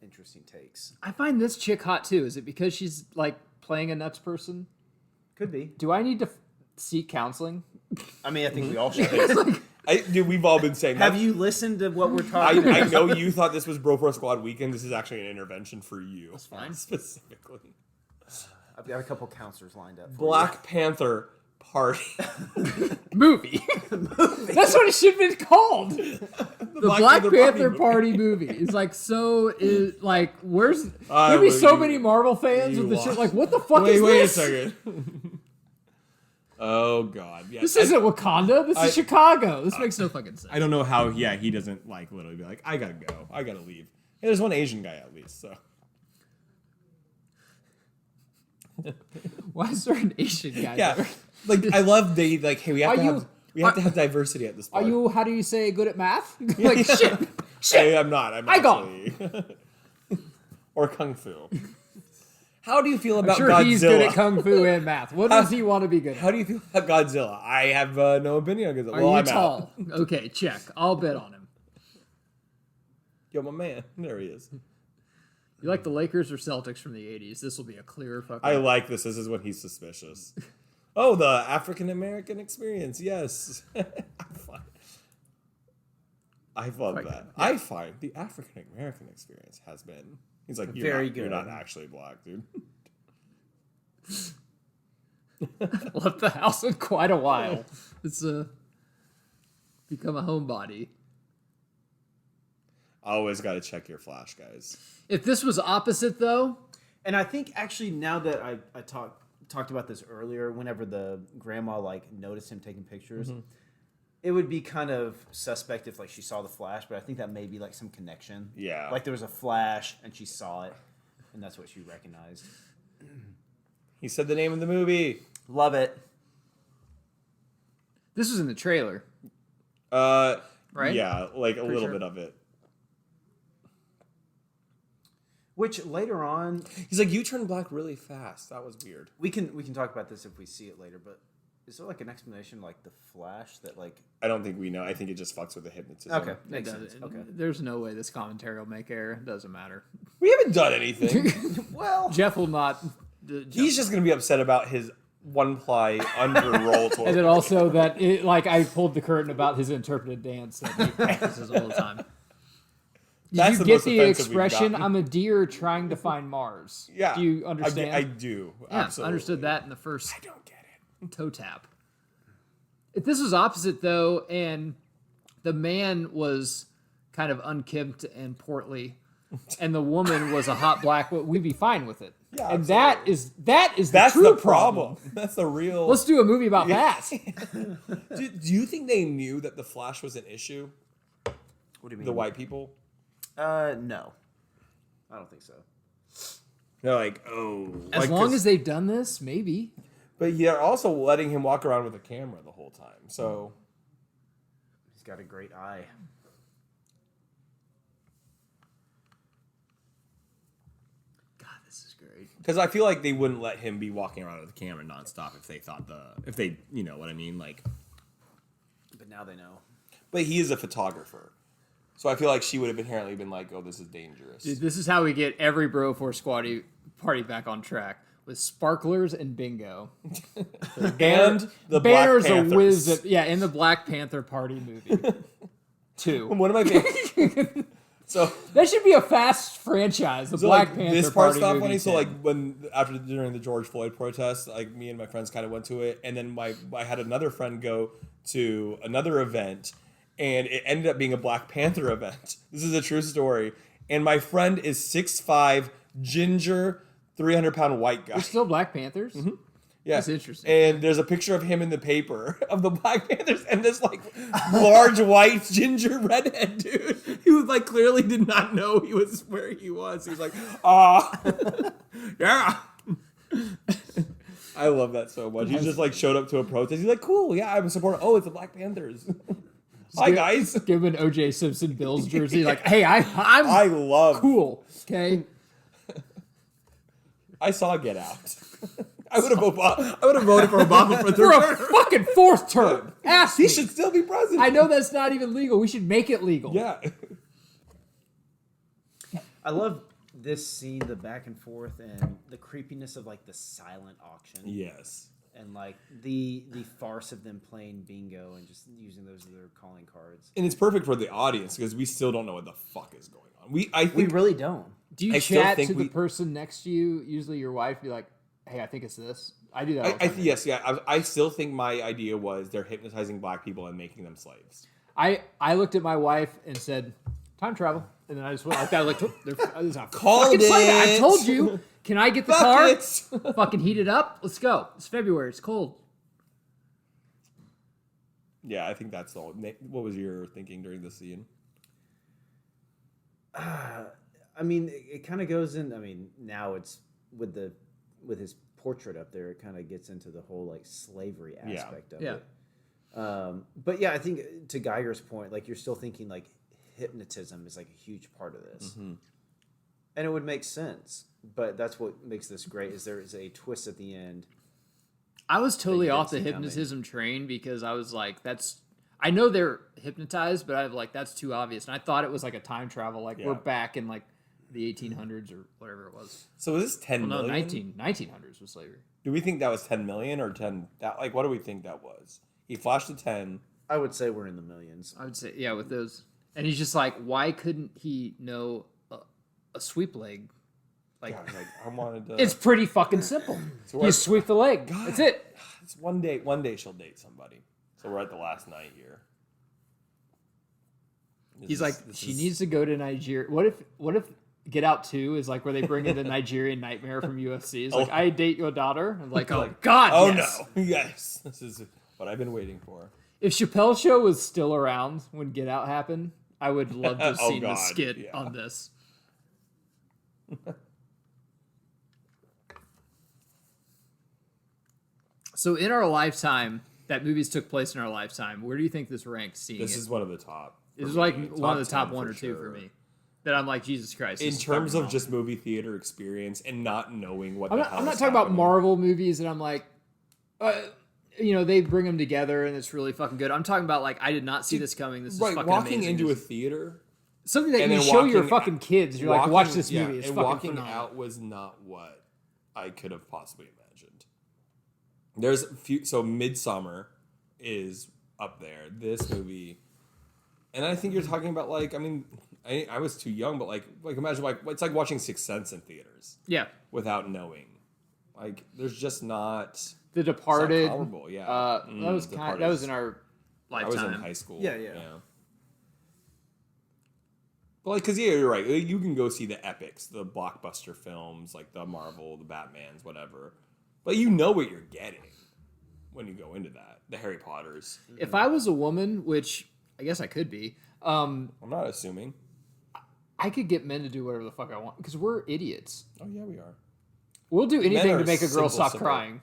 interesting takes. I find this chick hot too. Is it because she's like playing a nuts person? Could be. Do I need to seek counseling? I mean, I think we all should. Dude, we've all been saying that. Have you listened to what we're talking about? I know you thought this was Bro Force Squad weekend. This is actually an intervention for you. That's fine. Specifically. I've got a couple counselors lined up. Black Panther Party. Movie. That's what it should have been called. The Black Panther Party movie. It's like where's there'd be so many Marvel fans with the shit like what the fuck is Wait a this? second. Oh god. Yeah. This isn't Wakanda. This is Chicago. This makes no fucking sense. I don't know how he doesn't like literally be like, I gotta go. I gotta leave. Hey, there's one Asian guy at least, so Why is there an Asian guy yeah. there? Like I love hey, we have to have diversity at this Are point. you how do you say good at math? Like shit. I'm not. I'm I actually or kung fu. How do you feel about Sure, Godzilla? he's good at kung fu and math. What does he want to be good at? How do you feel about Godzilla? I have no opinion on Godzilla. Are Well, you I'm tall? out. Okay, check. I'll bet on him. Yo, my man. There he is. You like the Lakers or Celtics from the 80s? This will be a clearer fucking... I like this. This is when he's suspicious. Oh, the African American experience. Yes. I love that. Yeah. I find the African American experience has been. He's like, Very You're good. not actually black, dude. left the house in quite a while. It's become a homebody. Always got to check your flash, guys. If this was opposite, though, And I think actually now that I talked about this earlier, whenever the grandma like noticed him taking pictures, it would be kind of suspect if like she saw the flash, but I think that may be like some connection. Yeah. Like there was a flash and she saw it, and that's what she recognized. He said the name of the movie. Love it. this was in the trailer. Right? Right? Yeah, like a little sure. bit of it. Which later on He's like, you turned black really fast. That was weird. we can talk about this if we see it later, but is there like an explanation like the flash that like I don't think we know. I think it just fucks with the hypnotism. okay makes It sense. does- Okay. There's no way this commentary will make error. It doesn't matter. We haven't done anything. Well, Jeff will not... He's just going to be upset about his one-ply under-roll toy. And then also that, I pulled the curtain about his interpreted dance that he practices all the time. Did That's you the get most the offensive we've expression, gotten. I'm a deer trying to find Mars? Yeah. Do you understand? I do. Yeah, Absolutely. understood that in the first I don't get it. toe tap. If this was opposite, though, and the man was kind of unkempt and portly, and the woman was a hot black, we'd be fine with it. Yeah, and absolutely. that is That's the true the problem. That's the real... Let's do a movie about that. do you think they knew that the Flash was an issue? what do you mean? The white people? No, I don't think so. They're like, oh. As like, long 'cause- as they've done this, maybe. But you're also letting him walk around with a camera the whole time. So... He's got a great eye. God, this is great. Because I feel like they wouldn't let him be walking around with a camera nonstop if they thought you know what I mean? Like... But now they know. But he is a photographer. So I feel like she would have inherently been like, oh, this is dangerous. Dude, this is how we get every Bro Force Squad party back on track with sparklers and bingo. And the Banner's Black a Panthers. whiz. In the Black Panther party movie. 2. One of my favorite... So That should be a fast franchise. The So Black like, Panther this part's Party not movie funny. So 10. like during the George Floyd protests, like me and my friends kind of went to it, and then I had another friend go to another event, and it ended up being a Black Panther event. This is a true story. And my friend is 6'5", ginger, 300-pound white guy. There's still Black Panthers? Mm-hmm. Yeah. That's interesting. And there's a picture of him in the paper of the Black Panthers and this like large white ginger redhead dude who like clearly did not know he was where he was. He was like, yeah. I love that so much. He just like showed up to a protest. He's like, cool, yeah, I'm a supporter. Oh, it's the Black Panthers. Hi guys. Give him an O.J. Simpson Bills jersey. Like, hey, I love cool. Okay. I saw Get Out. I would have voted for Obama for For a third. fucking fourth term. Ask He me. should still be president. I know that's not even legal. We should make it legal. Yeah. I love this scene, the back and forth, and the creepiness of like the silent auction. Yes. And like the farce of them playing bingo and just using those as their calling cards. And it's perfect for the audience because we still don't know what the fuck is going on. We really don't. Do you I still chat think to the we- person next to you, usually your wife, be like, hey, I think it's this? I do that all the time. Yes, yeah. I still think my idea was they're hypnotizing black people and making them slaves. I looked at my wife and said, time travel. And then I just went like that. Like, there's a Called fucking slide. I it. told you. Can I get the Fuck car? it. Fucking heat it up. Let's go. It's February. It's cold. Yeah, I think that's all. What was your thinking during the scene? I mean, it kind of goes in. I mean, now it's with his portrait up there. It kind of gets into the whole like slavery aspect of it. But yeah, I think to Geiger's point, like you're still thinking like hypnotism is like a huge part of this, and it would make sense. But that's what makes this great is there is a twist at the end. I was totally you off the didn't see coming. hypnotism train because I was like, I know they're hypnotized, but I was like, that's too obvious. And I thought it was like a time travel. Like we're back in like the 1800s or whatever it was. So was this 10 Well, no, million? 1900s was slavery. Do we think that was 10 million or 10? Like, what do we think that was? He flashed a 10. I would say we're in the millions. I would say, yeah, with those. And he's just like, why couldn't he know a sweep leg? Like, I wanted to. it's pretty fucking simple. You sweep the leg. That's it. It's one day she'll date somebody. So we're at the last night here. He's like, she needs to go to Nigeria. What if Get Out 2 is like where they bring in the Nigerian Nightmare from UFC? It's like, I date your daughter. I'm like, oh God, oh yes. no, yes, this is what I've been waiting for. If Chappelle's Show was still around when Get Out happened, I would love to have seen the skit on this. So in our lifetime, that movies took place in our lifetime, where do you think this ranks? Seeing This it? is one of the top. This is like one of the top 10 one or two sure. for me. That I'm like, Jesus Christ. In this is terms fucking of just movie theater experience and not knowing what I'm the not, hell I'm not is talking about happening. Marvel movies and I'm like, they bring them together and it's really fucking good. I'm talking about like, I did not see this coming. This is Right, fucking walking amazing. into a theater Something that and you then show your walking fucking kids. You're like, watch this movie. It's and fucking walking phenomenal. out was not what I could have possibly imagined. There's a few. So Midsummer is up there. This movie, and I think you're talking about like, I mean, I was too young, but like imagine like it's like watching Sixth Sense in theaters. Yeah. Without knowing, like there's just not. The Departed. It's not comparable, yeah. That was Departed that was in our I lifetime. was in high school. Yeah. But like, cause you're right. You can go see the epics, the blockbuster films, like the Marvel, the Batmans, whatever. But you know what you're getting when you go into that. The Harry Potters. If I was a woman, which I guess I could be, I'm not assuming. I could get men to do whatever the fuck I want because we're idiots. Oh yeah, we are. We'll do anything are to make a girl simple. stop crying.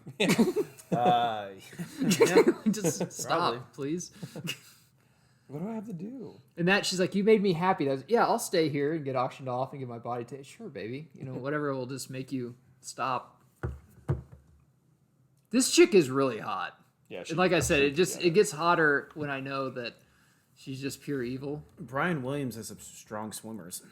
Just stop, please. What do I have to do? And that she's like, you made me happy. That was, yeah, I'll stay here and get auctioned off and get my body taken. Sure, baby. Whatever will just make you stop. This chick is really hot. Yeah. And like I said, it gets hotter when I know that she's just pure evil. Brian Williams has some strong swimmers.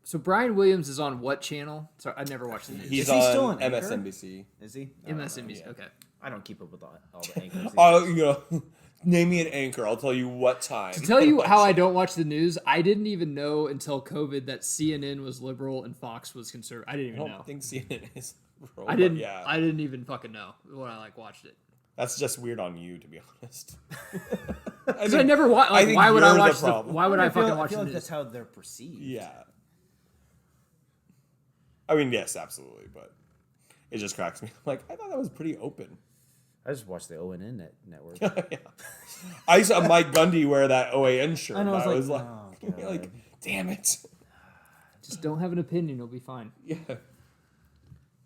So Brian Williams is on what channel? Sorry, I never watched the news. He's Is he still on on Anchor? MSNBC. Is he? MSNBC. Okay. I don't keep up with all the anchors. Oh, Name me an anchor. I'll tell you what time. To tell you how I don't watch the news, I didn't even know until COVID that CNN was liberal and Fox was conservative. I didn't even know. I think CNN is liberal. I didn't. Yeah. I didn't even fucking know when I watched it. That's just weird on you, to be honest. I never watched. Like, why would I watch the? Why would I fucking watch I feel the like news? that's how they're perceived. Yeah. I mean, yes, absolutely, but it just cracks me. I'm like, I thought that was pretty open. I just watched the ONN network. Yeah. I saw Mike Gundy wear that OAN shirt. And I was like, oh, God. Like, damn it. Just don't have an opinion. It'll be fine. Yeah.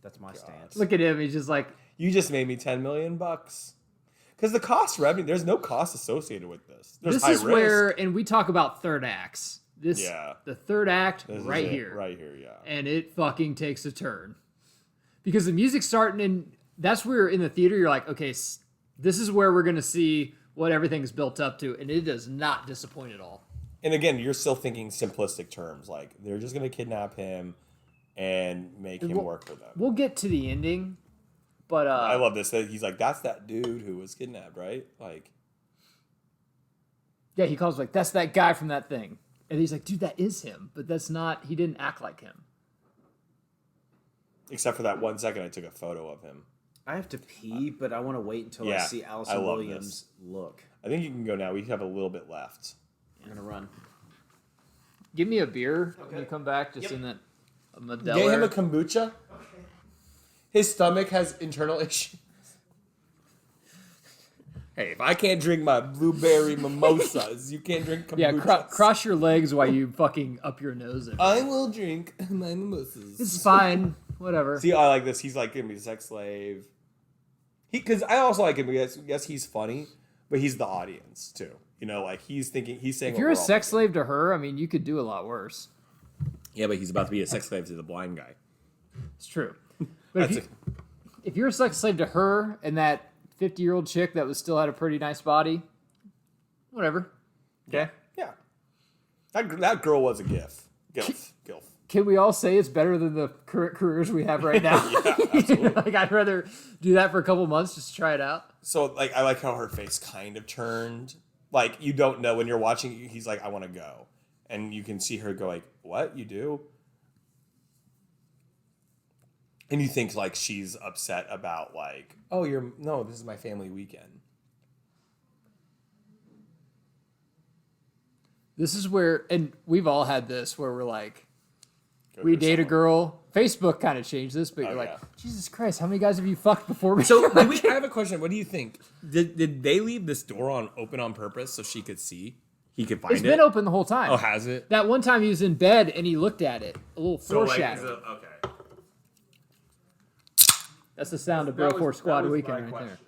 That's my stance. Look at him. He's just like, You just made me $10 million. Because the cost revenue, there's no cost associated with this. There's this high is risk. where, and we talk about third acts. The third act This is right it, here. Right here, yeah. And it fucking takes a turn. Because the music's starting, and that's where in the theater you're like, okay, this is where we're going to see what everything's built up to, and it does not disappoint at all. And again, you're still thinking simplistic terms. Like, they're just going to kidnap him and make him work for them. We'll get to the ending, but... I love this. That he's like, that's that dude who was kidnapped, right? Like... Yeah, he calls like, that's that guy from that thing. And he's like, dude, that is him. But that's not... He didn't act like him. Except for that 1 second I took a photo of him. I have to pee, but I want to wait until I see Allison Williams look. I think you can go now. We have a little bit left. I'm gonna run. Give me a beer when you come back, just in that Modelo. Get him a kombucha. Okay. His stomach has internal issues. Hey, if I can't drink my blueberry mimosas, you can't drink kombucha. Yeah, cross your legs while you fucking up your nose. I will drink my mimosas. It's fine. Whatever. See, I like this. He's like gonna be a sex slave. Because I also like him because yes, he's funny, but he's the audience too. You know, like he's saying. If you're a sex slave to her, I mean, you could do a lot worse. Yeah, but he's about to be a sex slave to the blind guy. It's true. But if you're a sex slave to her and that 50-year-old chick that was still had a pretty nice body, whatever. Okay. Yeah. That girl was a gilf. Gilf. Can we all say it's better than the current careers we have right now? Yeah, absolutely. Like, I'd rather do that for a couple months just to try it out. So, like, I like how her face kind of turned. Like, you don't know when you're watching. He's like, I want to go. And you can see her go like, what? You do? And you think, like, she's upset about, like, oh, this is my family weekend. This is where, and we've all had this, where we're like, we date a girl. Facebook kind of changed this, but you're like, Jesus Christ, how many guys have you fucked before me? So I have a question. What do you think? Did they leave this door open on purpose so she could see? He could find it? It's been open the whole time. Oh, has it? That one time he was in bed and he looked at it. A little foreshadowing. Okay. That's the sound of Bro Force Squad Weekend right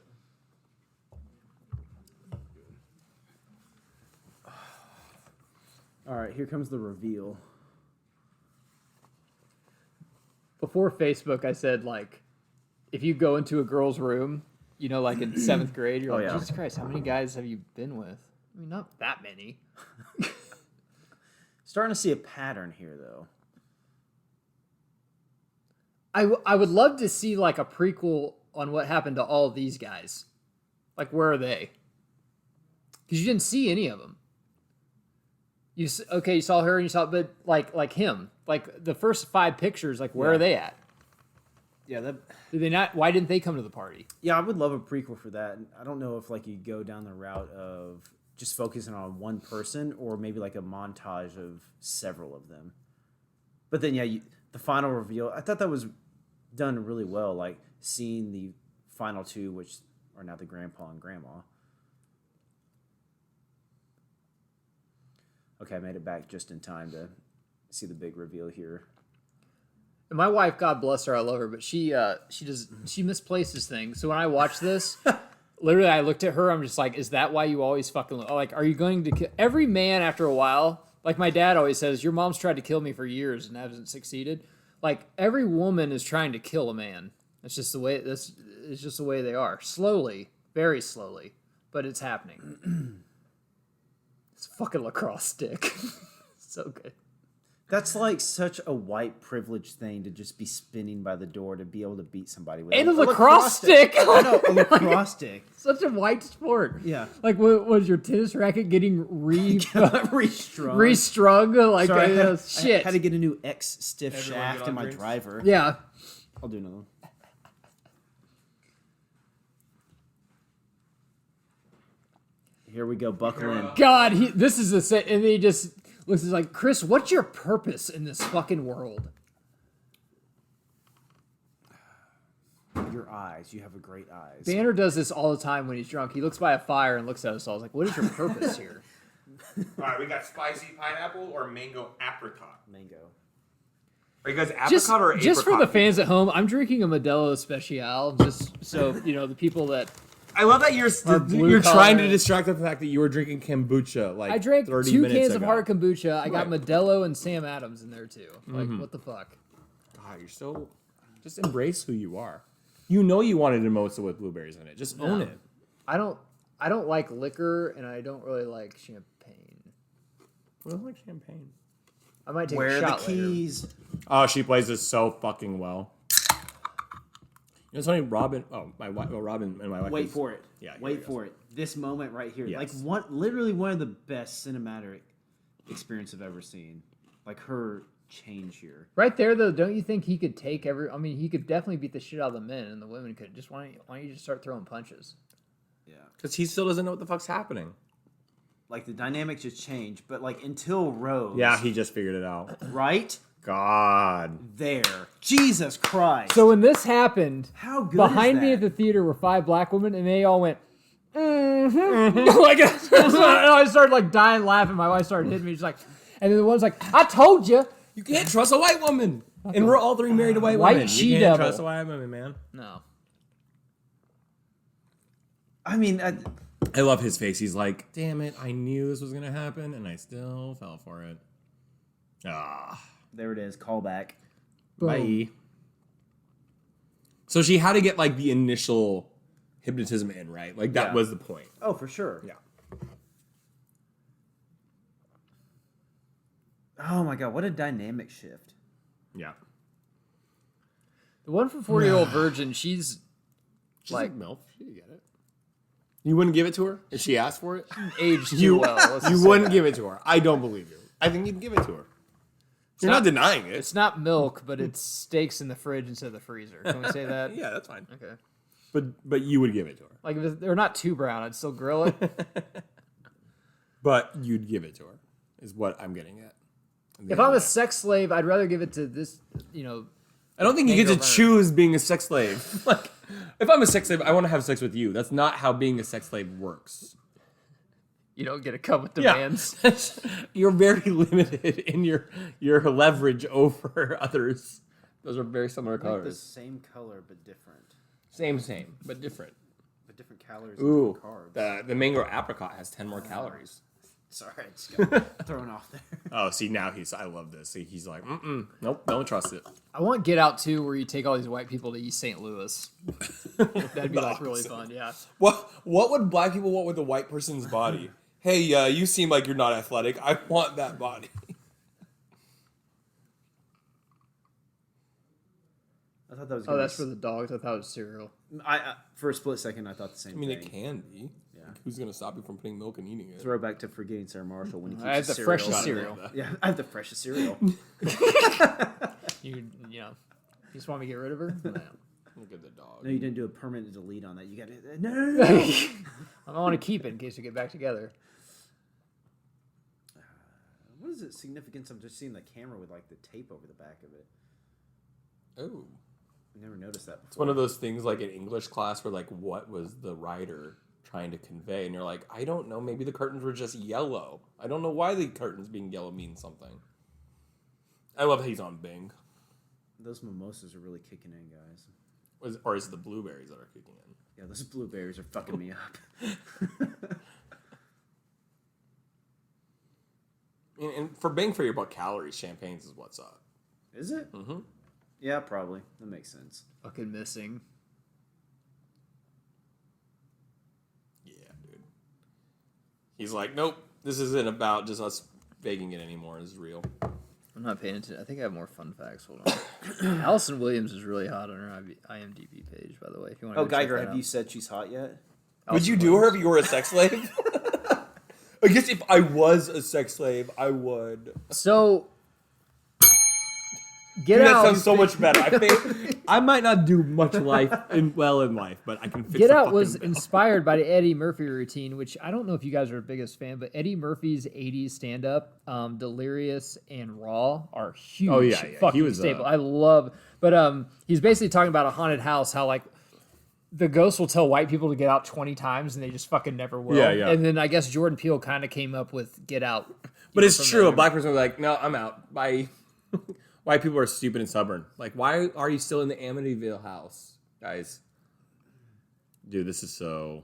there. All right, here comes the reveal. Before Facebook, I said, like, if you go into a girl's room, you know, like in 7th grade, you're like, Jesus Christ, how many guys have you been with? I mean, not that many. Starting to see a pattern here, though. I would love to see, like, a prequel on what happened to all of these guys. Like, where are they? Because you didn't see any of them. You saw her and you saw, but like him, like the first 5 pictures, like where are they at? Yeah, did they not? Why didn't they come to the party? Yeah, I would love a prequel for that. I don't know if like you go down the route of just focusing on one person or maybe like a montage of several of them. But then the final reveal, I thought that was done really well. Like seeing the final 2, which are now the grandpa and grandma. Okay, I made it back just in time to see the big reveal here. And my wife, God bless her, I love her, but she misplaces things. So when I watch this, literally I looked at her, I'm just like, is that why you always fucking like? Are you going to kill every man after a while? Like my dad always says, your mom's tried to kill me for years and hasn't succeeded. Like every woman is trying to kill a man. It's just the way it's just the way they are. Slowly, very slowly, but it's happening. It's a fucking lacrosse stick. So good. That's like such a white privilege thing to just be spinning by the door to be able to beat somebody with And a lacrosse stick. I know, a lacrosse stick. Such a white sport. Yeah. Like, what was your tennis racket getting restrung? Like, Sorry, I shit. had to get a new X stiff Everyone shaft get on in my drinks? driver. Yeah. I'll do another one. Here we go, buckle in. God, this is the set, and he just looks like, Chris, what's your purpose in this fucking world? Your eyes. You have a great eyes. Banner does this all the time when he's drunk. He looks by a fire and looks at us all. He's like, what is your purpose here? All right, we got spicy pineapple or mango apricot. Mango. Are you guys apricot or apricot? Just for the fans at home, I'm drinking a Modelo Especial, just so, the people that... I love that you're blue trying to collar. distract the fact that you were drinking kombucha like I drank 30 2 minutes cans ago. of hard kombucha. I got Right. Modelo and Sam Adams in there, too. Like, what the fuck? God, you're so... Just embrace who you are. You know you wanted a mimosa with blueberries in it. Just own it. I don't like liquor, and I don't really like champagne. I don't like champagne. I might take Where a are the shot later. keys? Oh, she plays this so fucking well. You know, it's funny, Robin... Oh, Robin and my wife... Wait for it. Yeah, here Wait it for it. This moment right here. Yes. Like literally one of the best cinematic experience I've ever seen. Like her change here. Right there, though, don't you think he could take he could definitely beat the shit out of the men, and the women could. Just why don't you just start throwing punches? Yeah. Because he still doesn't know what the fuck's happening. Like the dynamics just changed, but like until Rose. Yeah, he just figured it out. Right? God. There. Jesus Christ. So when this happened, how good behind is me that? at the theater were 5 black women, and they all went, like, I started like dying laughing. My wife started hitting me. She's like, and then the one's like, I told you. You can't trust a white woman. And we're all 3 married to white White women. You can't she-devil. trust a white woman, man. No. I mean, I love his face. He's like, damn it, I knew this was going to happen, and I still fell for it. Ah. there it is. Callback. Bye. So she had to get, like, the initial hypnotism in, right? Like, that Yeah. was the point. Oh, for sure. Yeah. Oh my God, what a dynamic shift. Yeah. The one from 40-Year-Old Virgin, she's She's like like MILF. She didn't get it. You wouldn't give it to her if she asked for it? aged too You, well. Let's just you say wouldn't that. give it to her. I don't believe you. I think you'd give it to her. You're not denying it. It's not milk, but it's steaks in the fridge instead of the freezer. Can we say that? Yeah, that's fine. Okay. But you would give it to her. Like, if they're not too brown, I'd still grill it. But you'd give it to her, is what I'm getting at. If I'm a sex slave, I'd rather give it to this, I don't think you get to Mango burn. choose being a sex slave. Like, if I'm a sex slave, I want to have sex with you. That's not how being a sex slave works. you don't get to come with demands. You're very limited in your leverage over others. Those are very similar Like the colors. same color but different. Same, but different. But different calories and Ooh, different carbs. the mango apricot has 10 more calories. Sorry, I just got thrown off there. Oh, see, now I love this. See, he's like, nope, don't trust it. I want Get Out 2 where you take all these white people to East St. Louis. That'd be like really fun, yeah. What would black people want with a white person's body? Hey, you seem like you're not athletic. I want that body. I thought that was. Oh, that's for the dogs. I thought it was cereal. I for a split second, I thought the same I mean, thing. it can be. Yeah. Like, who's gonna stop you from putting milk and eating it? Throwback to Forgetting Sarah Marshall when he keeps I have the his freshest cereal. cereal. Yeah, I have the freshest cereal. You just want me to get rid of her? No. Look at the dog. No, you didn't do a permanent delete on that. You got to no. I want to keep it in case we get back together. What is the significance of just seeing the camera with like the tape over the back of it? Oh. I never noticed that before. It's one of those things like in English class where like, what was the writer trying to convey? And you're like, I don't know. Maybe the curtains were just yellow. I don't know why the curtains being yellow means something. I love that he's on Bing. Those mimosas are really kicking in, guys. Or is it the blueberries that are kicking in? Yeah, those blueberries are fucking me up. And for bang for your buck calories, champagnes is what's up. Is it? Mm-hmm. Yeah, probably. That makes sense. Fucking missing. Yeah, dude. He's like, nope, this isn't about just us faking it anymore. This is real. I'm not paying attention. I think I have more fun facts. Hold on. Allison Williams is really hot on her IMDb page, by the way. If you want to Geiger, have you said she's hot yet? Would you do her if you were a sex slave? I guess if I was a sex slave, I would. So, Get Out. That sounds so much better. I think I might not do much in life, but I can fix Get the Out fucking was bill. inspired by the Eddie Murphy routine, which I don't know if you guys are the biggest fan, but Eddie Murphy's 80s stand-up, Delirious and Raw, are huge. Oh, yeah. Fucking He was, staple. I love, but he's basically talking about a haunted house, how like the ghost will tell white people to get out 20 times and they just fucking never will. Yeah. And then I guess Jordan Peele kind of came up with Get Out. But it's true. A black person will be like, no, I'm out. Bye. White people are stupid and stubborn. Like, why are you still in the Amityville house, guys? Dude, this is so...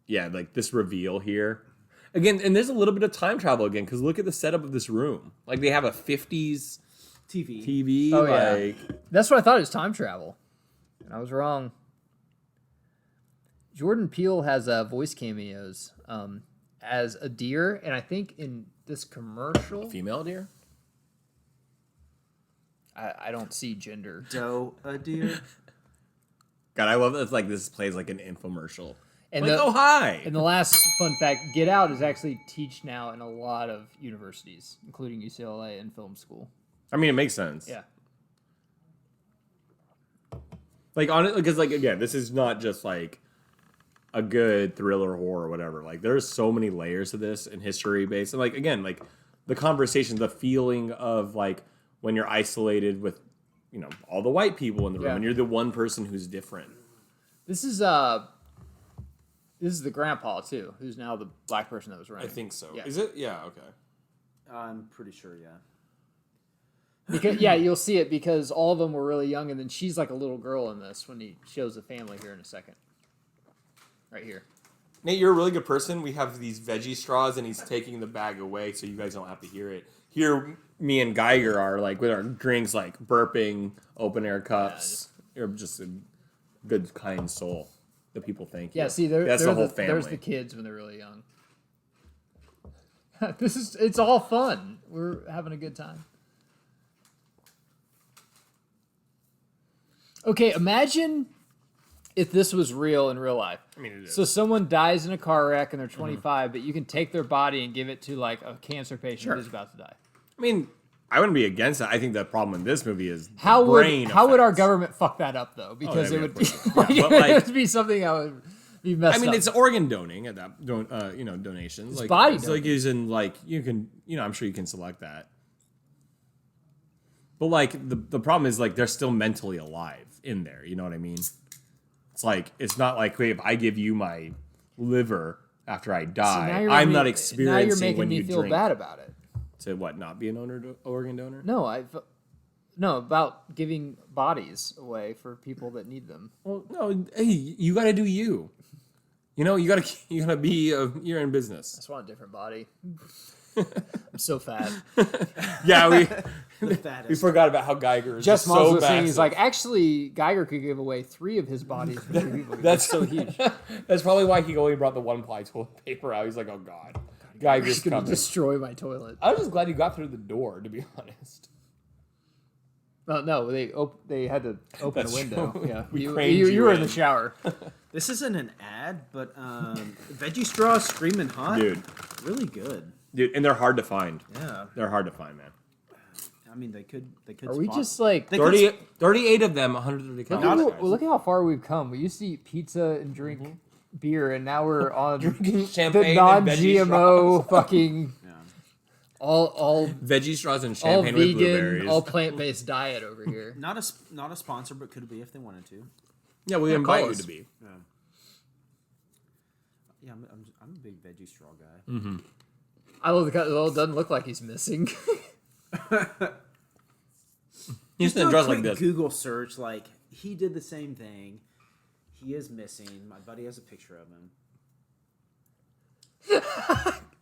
Yeah, like this reveal here. Again, and there's a little bit of time travel again, because look at the setup of this room. Like, they have a 50s TV. Oh, like... yeah. That's what I thought it was time travel. And I was wrong. Jordan Peele has voice cameos as a deer, and I think in this commercial... Female deer? I don't see gender. Doe, a deer. God, I love that like this plays like an infomercial. And like, oh, hi! And the last fun fact, Get Out is actually teach now in a lot of universities, including UCLA and film school. I mean, it makes sense. Yeah. Like, on it, because, like, again, this is not just, like, a good thriller, horror, or whatever. Like, there's so many layers to this and history based. And, like, again, like, the conversation, the feeling of, like, when you're isolated with, you know, all the white people in the room, and you're the one person who's different. This is the grandpa, too, who's now the black person that was running. I think so. Yeah. Is it? Yeah, okay. I'm pretty sure, yeah. Because, yeah, you'll see it because all of them were really young, and then she's like a little girl in this when he shows the family here in a second. Right here. Nate, you're a really good person. We have these veggie straws, and he's taking the bag away so you guys don't have to hear it. Here, me and Geiger are, like, with our drinks, like, burping, open-air cups. You're just a good, kind soul. The people thank you. Yeah, see, that's the whole family. There's the kids when they're really young. It's all fun. We're having a good time. Okay, imagine if this was real in real life. I mean, it is. So someone dies in a car wreck and they're 25, but you can take their body and give it to like a cancer patient who's about to die. I mean, I wouldn't be against it. I think the problem in this movie is How brain would our effects. government fuck that up though? Because I it mean, would be of course. like, Yeah, but, it like- would be something that would be messed up. I mean, it's organ donating at that, donations. It's like, body it's like using like you can, I'm sure you can select that. But like the problem is like they're still mentally alive in there. You know what I mean? It's like it's not like wait, if I give you my liver after I die, I'm not experiencing now you're making when me you feel drink. bad about it. To what? Not be an organ donor? No, about giving bodies away for people that need them. Well, no. Hey, you got to do you. You know, you gotta be. You're in business. I just want a different body. I'm so fat. Yeah, we fattest. forgot about how Geiger is Just just Mom's so was saying, massive. he's like, actually, Geiger could give away 3 of his bodies for 3 people. That's so huge. That's probably why he only brought the 1-ply toilet paper out. He's like, oh god, Geiger's He's gonna coming. destroy my toilet. I was just glad you got through the door, to be honest. No, they had to open That's a window. true. Yeah, We you craned you were in in. the shower. This isn't an ad, but veggie straw screaming hot, Dude. really good. Dude, and they're hard to find. Yeah, They're hard to find, man. I mean they could. Are we spot- just like? They could 38 of them, 130 calories. Look at how far we've come. We used to eat pizza and drink beer, and now we're on Drinking the champagne and veggie non-GMO straws. fucking all Veggie straws and all champagne with vegan, blueberries. all plant-based diet over here. not a sponsor, but could be if they wanted to. Yeah, we Yeah, invite call you us. to be. Yeah, I'm a big veggie straw guy. I love the cut. Well, it doesn't look like he's missing. He's Just do in a dress quick like this. Google search, like he did the same thing. He is missing. My buddy has a picture of him.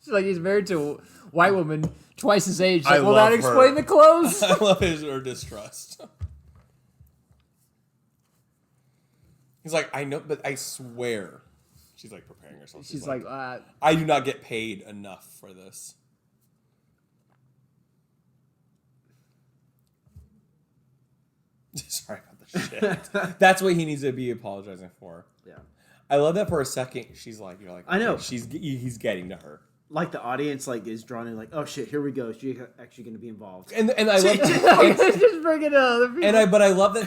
It's like he's married to a white woman twice his age. I Like, will love that her. explain the clothes? I love her distrust. He's like, I know, but I swear. She's like preparing herself. She's like, I do not get paid enough for this. Sorry about the shit. That's what he needs to be apologizing for. Yeah. I love that for a second. She's like, you're like, I know. He's getting to her. Like the audience like is drawn in like, oh shit, here we go. She's actually going to be involved. And I love Just bring it up. but I love that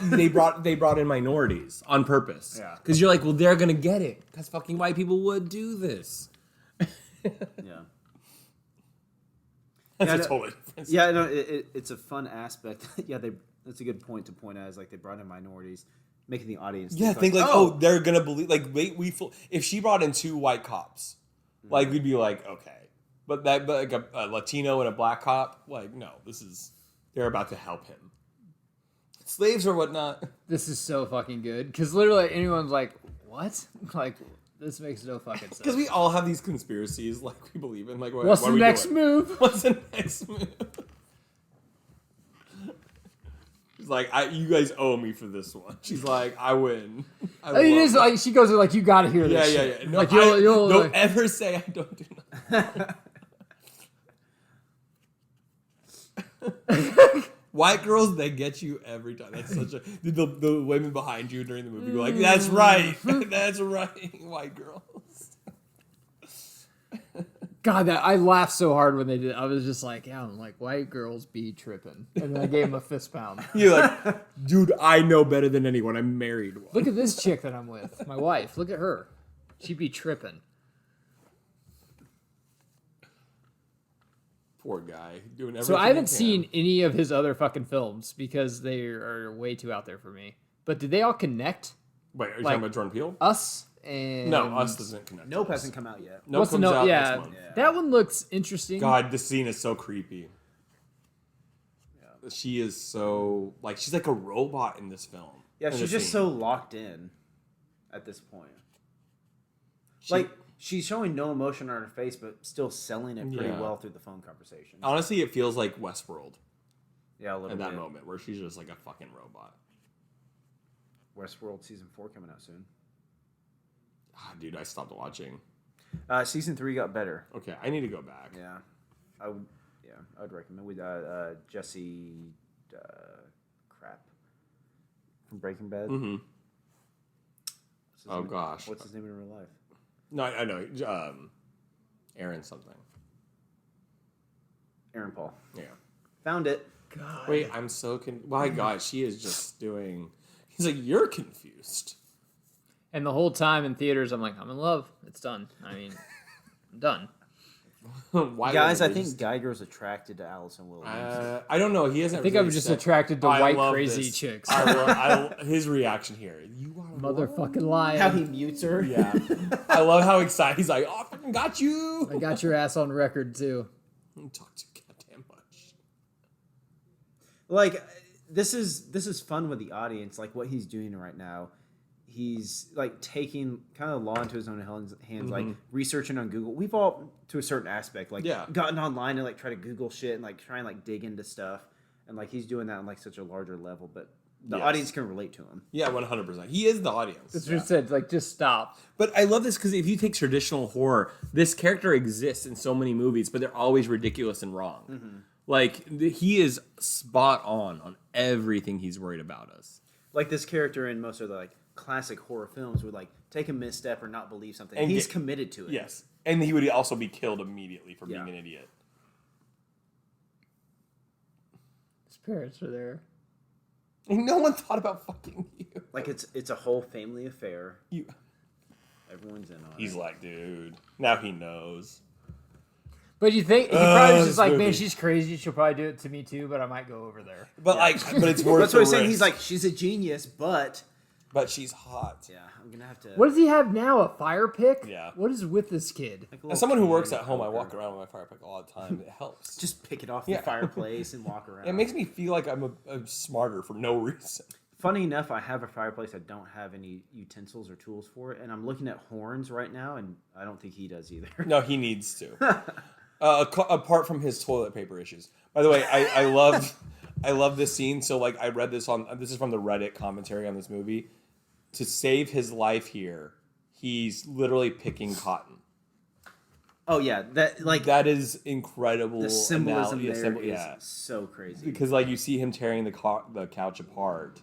they brought in minorities on purpose. Yeah. Because you're like, well, they're gonna get it because fucking white people would do this. Yeah. That's Yeah, a no, total difference. Yeah, no, it's a fun aspect. Yeah, that's a good point to point out. Is like they brought in minorities, making the audience. Yeah, think like, oh, they're gonna believe. Like, wait, if she brought in 2 white cops, like we'd be like, okay, but like a Latino and a black cop, like, no, they're about to help him. Slaves or whatnot. This is so fucking good because literally anyone's like, what? Like, this makes no fucking sense. Because we all have these conspiracies, like we believe in. Like, what's the next move? What's the next move? She's like, you guys owe me for this one. She's like, I win. It is like she goes like, you got to hear this. Yeah. No, like you'll don't ever say I don't do nothing. White girls, they get you every time. That's such a the women behind you during the movie go like, that's right, that's right, white girls. God, I laughed so hard when they did. I was just like, yeah, I'm like, white girls be tripping, and then I gave him a fist pound. You're like, dude, I know better than anyone. I'm married. Look at this chick that I'm with, my wife. Look at her. She be tripping. Poor guy doing everything. So I haven't seen any of his other fucking films because they are way too out there for me. But did they all connect? Wait, are you like, talking about Jordan Peele? Us and No, Us doesn't connect. Nope hasn't come out yet. Nope What's the comes out Yeah, next month. that one looks interesting. God, this scene is so creepy. Yeah. She is so like she's like a robot in this film. Yeah, she's just so locked in at this point. She's showing no emotion on her face, but still selling it pretty well through the phone conversation. Honestly, it feels like Westworld. Yeah, a little bit. In that moment where she's just like a fucking robot. Westworld season 4 coming out soon. Ah, dude, I stopped watching. Season 3 got better. Okay, I need to go back. Yeah, I would recommend with Jesse crap from Breaking Bad. Mm-hmm. Oh gosh, what's his name in real life? No, I know. Aaron something. Aaron Paul. Yeah. Found it. God. Wait, I'm so my God, she is just doing. He's like, you're confused. And the whole time in theaters, I'm like, I'm in love. It's done. I mean, I'm done. Why Guys, I think Geiger's attracted to Allison Williams. I don't know. He hasn't. I think I was just attracted to white crazy chicks. His reaction here. You are motherfucking lying. How he mutes her. Yeah. I love how excited he's like, oh, I fucking got you. I got your ass on record too. Talk too goddamn much. Like this is fun with the audience. Like what he's doing right now. He's like taking kind of the law into his own hands, like researching on Google. We've all, to a certain aspect, like gotten online and like try to Google shit and like try and like dig into stuff. And like he's doing that on like such a larger level, but the audience can relate to him. Yeah, 100%. He is the audience. That's what you said. Like, just stop. But I love this because if you take traditional horror, this character exists in so many movies, but they're always ridiculous and wrong. Mm-hmm. Like he is spot on everything he's worried about us. Like this character in most of the like classic horror films would like take a misstep or not believe something. And he's committed to it. Yes. And he would also be killed immediately for being an idiot. His parents are there. And no one thought about fucking you. Like it's a whole family affair. You. Everyone's in on it. He's like, dude, now he knows. But you think he probably was just like, man, she's crazy. She'll probably do it to me too, but I might go over there. But but it's worth. That's what he's saying. He's like, she's a genius, but she's hot. Yeah, I'm gonna have to. What does he have now? A fire pick? Yeah. What is with this kid? As someone who works at home, I walk around with my fire pick all the time. It helps. Just pick it off the fireplace and walk around. It makes me feel like I'm smarter for no reason. Funny enough, I have a fireplace. I don't have any utensils or tools for it, and I'm looking at horns right now, and I don't think he does either. No, he needs to. Apart from his toilet paper issues. By the way, I love this scene. So like I read this is from the Reddit commentary on this movie. To save his life here, he's literally picking cotton. Oh yeah, that is incredible. The symbolism there is yeah. so crazy. Because like you see him tearing the couch apart,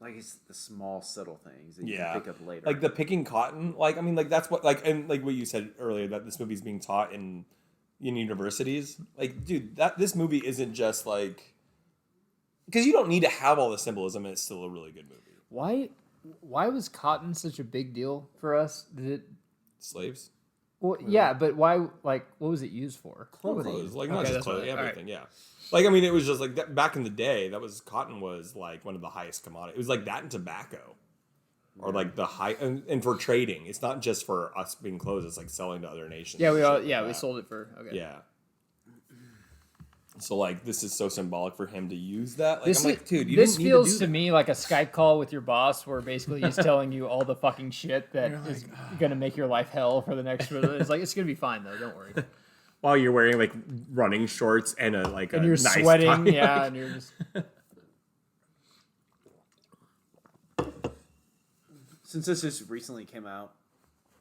Like it's the small subtle things that you Yeah. can pick up later. Like the picking cotton. Like, I mean, like that's what, like, and like what you said earlier, that this movie's being taught in universities. Like, dude, this movie isn't just like, because you don't need to have all the symbolism and it's still a really good movie. Why was cotton such a big deal for us? Did it? Slaves? Well, yeah, but why? Like, what was it used for? Clothes. Like, not Okay, just that's clothes, what- everything, yeah. Like, I mean, it was just like that, back in the day, cotton was like one of the highest commodities. It was like that and tobacco. Or like the high, and for trading. It's not just for us being clothes, it's like selling to other nations. Yeah, and we shit all like we that. sold it for okay. Yeah. So like this is so symbolic for him to use that. Like I'm like, dude, you this didn't need feels to do to that. me like a Skype call with your boss, where basically he's telling you all the fucking shit that is gonna make your life hell for the next. It's like it's gonna be fine though. Don't worry. While you're wearing like running shorts and a like And a you're nice sweating, tie. yeah, and you're just. Since this just recently came out,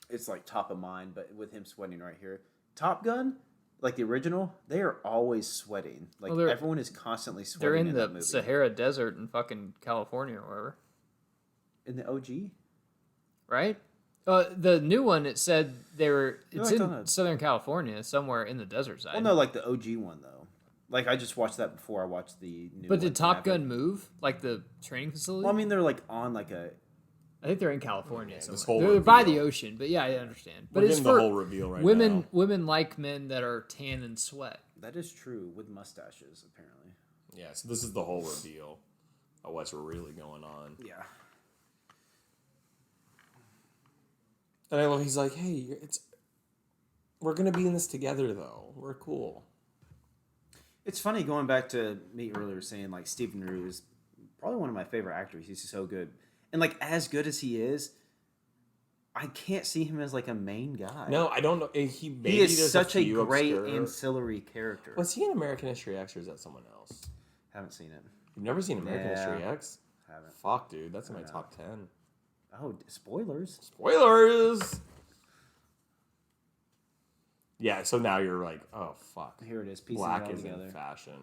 it's like top of mind. But with him sweating right here, Top Gun, like the original, they are always sweating. Like Well, everyone is constantly They're sweating in that the movie. Sahara Desert in fucking California or wherever, In the OG, right? The new one, it said they were. It's like in on a- Southern California, somewhere in the desert side. well, no, like the OG one though. Like I just watched that before I watched the new. But one, did Top Maverick. Gun move like the training facility? Well, I mean, they're like on like a. I think they're in California. this somewhere. whole They're by the reveal. ocean, but yeah, I understand. But We're it's getting for the whole reveal right women. now. Women like men that are tan and sweat. That is true with mustaches, apparently. Yeah, so this is the whole reveal of what's really going on. Yeah. And I love he's like, hey, we're gonna be in this together though. We're cool. It's funny going back to me earlier saying like Stephen Root is probably one of my favorite actors. He's so good, and like as good as he is, I can't see him as like a main guy. No, I don't know. He maybe he is there's such a few great obscure... ancillary character. Was he in American History X or is that someone else? Haven't seen it. You've never seen American Yeah. History X? Haven't. Fuck, dude, that's in my top 10. Oh, spoilers! Spoilers. Yeah, so now you're like, oh fuck. Here it is. Piecing Black it all is together. in fashion.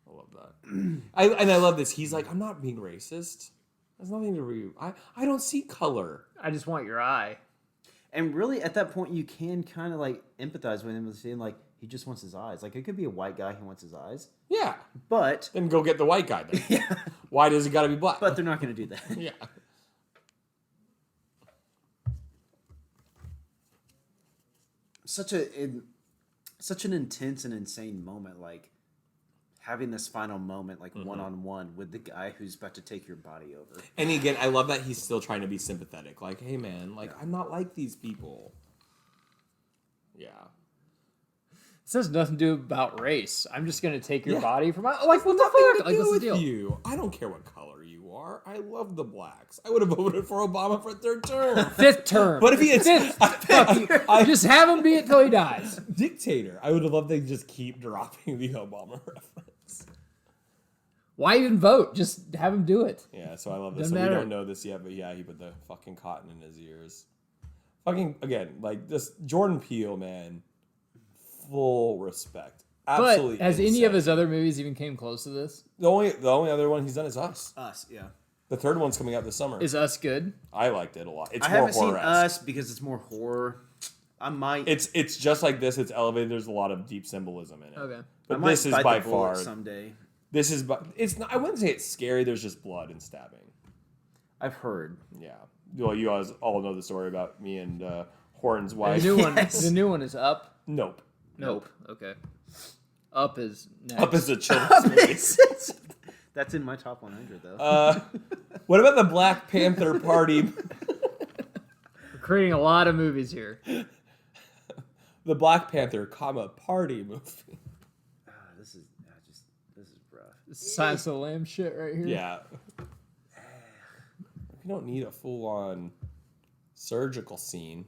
I love that. I love this. He's like, I'm not being racist. There's nothing to read. I don't see color. I just want your eye. And really, at that point, you can kind of like empathize with him and saying like he just wants his eyes. Like it could be a white guy who wants his eyes, Yeah. but Then go get the white guy then. yeah, Why does it gotta be black? but they're not going to do that. yeah. Such an intense and insane moment, like having this final moment, like one on one with the guy who's about to take your body over. And again, I love that he's still trying to be sympathetic. Like, hey man, like I'm not like these people. Yeah. This has nothing to do about race. I'm just gonna take your Yeah. body from my like what the Nothing fuck? to Like do what's the with deal? you. I don't care what color you are. I love the blacks. I would have voted for Obama for a third term. Fifth term. But if he had Fuck you. Just have him be it till he dies. dictator, I would have loved to just keep dropping the Obama reference. Why even vote? Just have him do it. Yeah, so I love this. Doesn't So we matter. don't know this yet, but yeah, he put the fucking cotton in his ears. Fucking again, like this Jordan Peele, man. Full respect. Absolutely. But has any insane. of his other movies even came close to this? the only other one he's done is Us. Us, yeah. The third one's coming out this summer. Is Us good? I liked it a lot. It's I more haven't seen horror-esque. Us because it's more horror. I might. It's just like this. It's elevated. There's a lot of deep symbolism in it. Okay. I But might this is bite by the bullet far. someday. This is by. It's. Not, I wouldn't say it's scary. There's just blood and stabbing. I've heard. Yeah. Well, you guys all know the story about me and Horton's The wife. new one. Yes. The new one is Up. Nope. Nope. Okay. Up is next. Up is a children's movie. That's in my top 100 though. What about the Black Panther Party? We're creating a lot of movies here. The Black Panther, Party movie. This is rough. This is Silence of the Lambs shit right here. Yeah. We don't need a full-on surgical scene.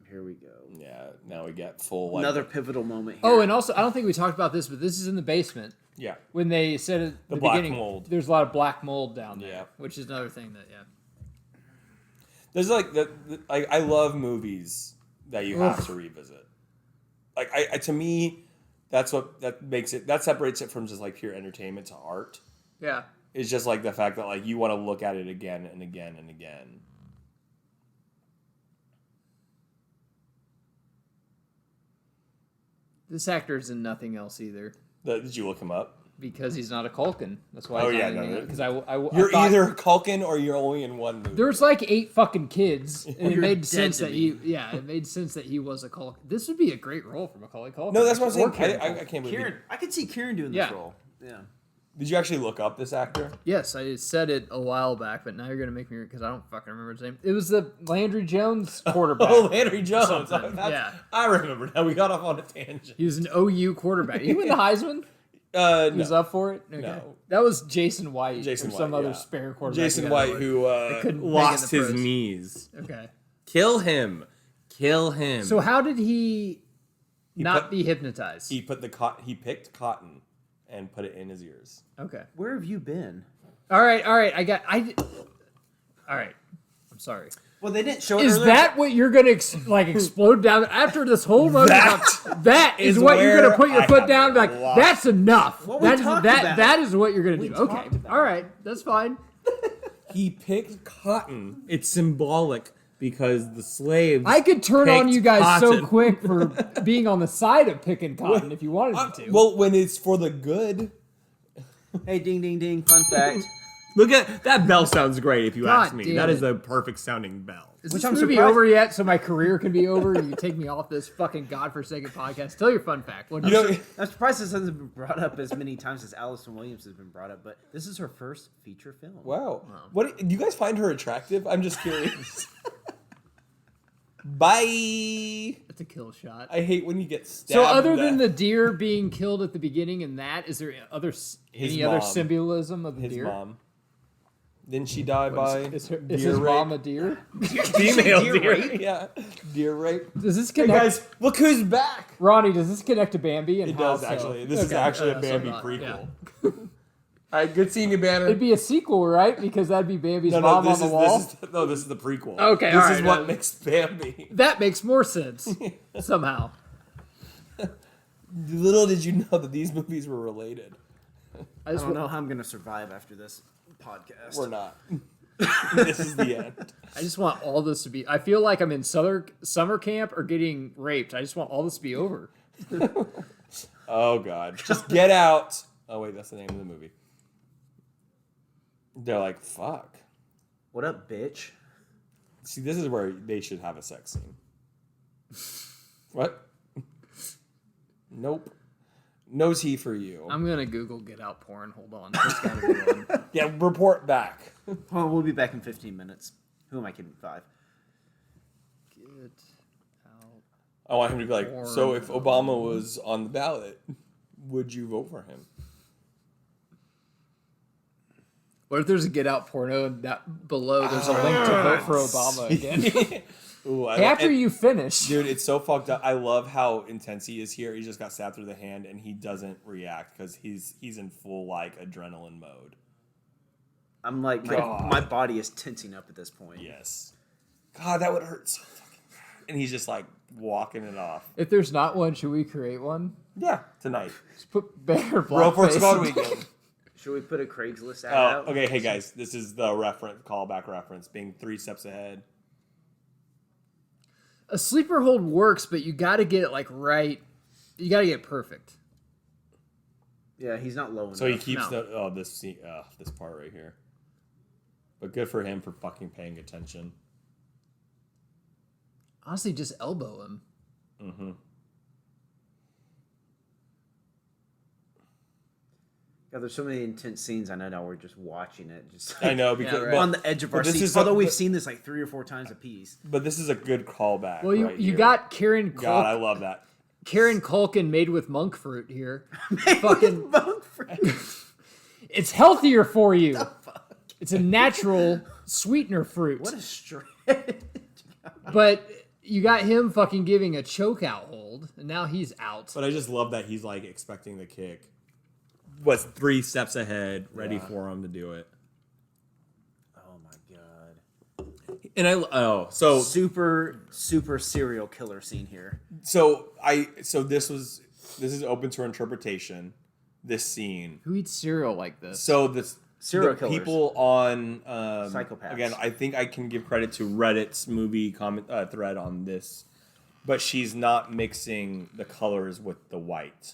Here we go. Yeah. Now we get full. Like, Another pivotal moment here. Oh, and also, I don't think we talked about this, but this is in the basement. Yeah. When they said at the black beginning, mold. there's a lot of black mold down there, Yeah. which is another thing that, yeah. There's like I love movies that you have to revisit. Like to me, that separates it from just like pure entertainment to art. Yeah. It's just like the fact that like you want to look at it again and again and again. This actor's in nothing else either. Did you look him up? Because he's not a Culkin. That's why. Oh, he's yeah, not no, because You're either a Culkin or you're only in one movie. There's like 8 fucking kids, and it You're made dead sense to that me. it made sense that he was a Culkin. This would be a great role for Macaulay Culkin. No, that's what I'm saying. Or Kieran I Culkin. can't believe Kieran, it. I could see Kieran doing this Yeah. role. Yeah. Did you actually look up this actor? Yes, I said it a while back, but now you're gonna make me because I don't fucking remember his name. It was the Landry Jones quarterback. Oh, Landry Jones. Something, yeah. I remember now. We got off on a tangent. He was an OU quarterback. He win the Heisman. No. He was up for it. Okay. No. That was Jason White Jason or some White, other yeah. spare quarterback. Jason who got White, awarded. who couldn't make lost it in the his pros. knees. Okay. Kill him. Kill him. So how did he not put- be hypnotized? He picked cotton and put it in his ears. Okay. Where have you been? All right. All right. All right. I'm sorry. Well, they didn't show it Is earlier. that what you're gonna explode down after this whole movie? That is is what you're gonna where put your I foot have down and be like, lost. that's enough. What we That is talked that about. that is what you're gonna We do. Okay. talked about All right. That's fine. He picked cotton. It's symbolic because the slaves. I could turn on picked you guys so cotton. quick for being on the side of picking cotton if you wanted me to. Well, when it's for the good. Hey, ding, ding, ding. Fun fact. Look at that bell. Sounds great if you God ask me. damn That it. is a perfect sounding bell. Is Which this I'm movie surprised- over yet? So my career can be over. And you take me off this fucking godforsaken podcast. Tell your fun fact. What You know, I'm surprised this hasn't been brought up as many times as Allison Williams has been brought up, but this is her first feature film. wow. What do you guys find her attractive? I'm just curious. Bye. That's a kill shot. I hate when you get stabbed. So other to than the death. deer being killed at the beginning and that, is there any other mom. symbolism of the his deer? mom, didn't she die by Is deer his rape? mom a deer? Female Deer deer rape? Yeah, deer rape. Does this Hey connect? guys, look who's back. Ronnie, does this connect to Bambi? And It how does so? actually. This is Okay, actually a so Bambi not- prequel. yeah. All right, good seeing you, Banner. It'd be a sequel, right? Because that'd be Bambi's no, mom this on is the wall. this is the prequel. Okay, this all is right, what makes Bambi. That makes more sense somehow. Little did you know that these movies were related. I don't know how I'm going to survive after this podcast. We're not. This is the end. I just want all this to be. I feel like I'm in summer camp or getting raped. I just want all this to be over. Oh God, just get out. Oh wait, that's the name of the movie. They're like, fuck. What up, bitch? See, this is where they should have a sex scene. What? Nope. No tea for you. I'm gonna Google get out porn. Hold on. There's gotta be one. Yeah, report back. Oh, we'll be back in 15 minutes. Who am I kidding? 5. Get out. I want him to be like, Porn. so if Obama was on the ballot, would you vote for him? What if there's a get out porno and that below there's a link to vote for Obama again? Ooh, After you finish. Dude, it's so fucked up. I love how intense he is here. He just got stabbed through the hand and he doesn't react because he's in full like adrenaline mode. I'm like, God. my body is tensing up at this point. Yes. God, that would hurt so fucking bad. And he's just like walking it off. If there's not one, should we create one? Yeah, tonight. Just put Bear Bro for Blackface. Squad Weekend. Should we put a Craigslist ad Oh, out? okay. Hey guys, this is the callback reference, being 3 steps ahead. A sleeper hold works, but you got to get it like right. You got to get it perfect. Yeah, he's not low enough. So he keeps No. this part right here. But good for him for fucking paying attention. Honestly, just elbow him. Mm-hmm. God, there's so many intense scenes. I know now we're just watching it. Just I know because Yeah, right. but- on the edge of our but this seats. is Although a- we've but- seen this like 3 or 4 times apiece. But this is a good callback. Well, you right you here. got Kieran God, I Culkin, love that. Kieran Culkin made with monk fruit here. Fucking, Monk fruit. it's healthier for you. It's a natural sweetener fruit. What a stretch. But you got him fucking giving a choke out hold, and now he's out. But I just love that he's like expecting the kick. Was 3 steps ahead, ready for him to do it. Oh my god. And Super serial killer scene here. this is open to interpretation. this scene. Who eats cereal like this? So the Serial killers. people on Psychopaths. Again, I think I can give credit to Reddit's movie comment thread on this, but she's not mixing the colors with the white.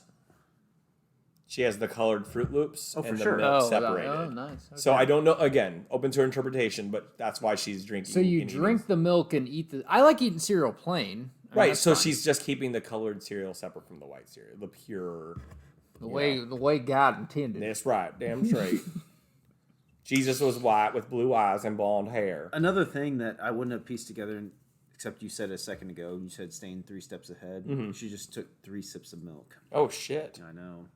She has the colored Fruit Loops and the milk separated. Oh, nice. Okay. So I don't know. Again, open to interpretation, but that's why she's drinking. So you drink the milk and eat the. I like eating cereal plain. I mean, right. that's So fine. she's just keeping the colored cereal separate from the white cereal, the pure. the way God intended. That's right. Damn straight. Jesus was white with blue eyes and blonde hair. Another thing that I wouldn't have pieced together, except you said a second ago, you said staying 3 steps ahead. She just took 3 sips of milk. Oh shit. I know.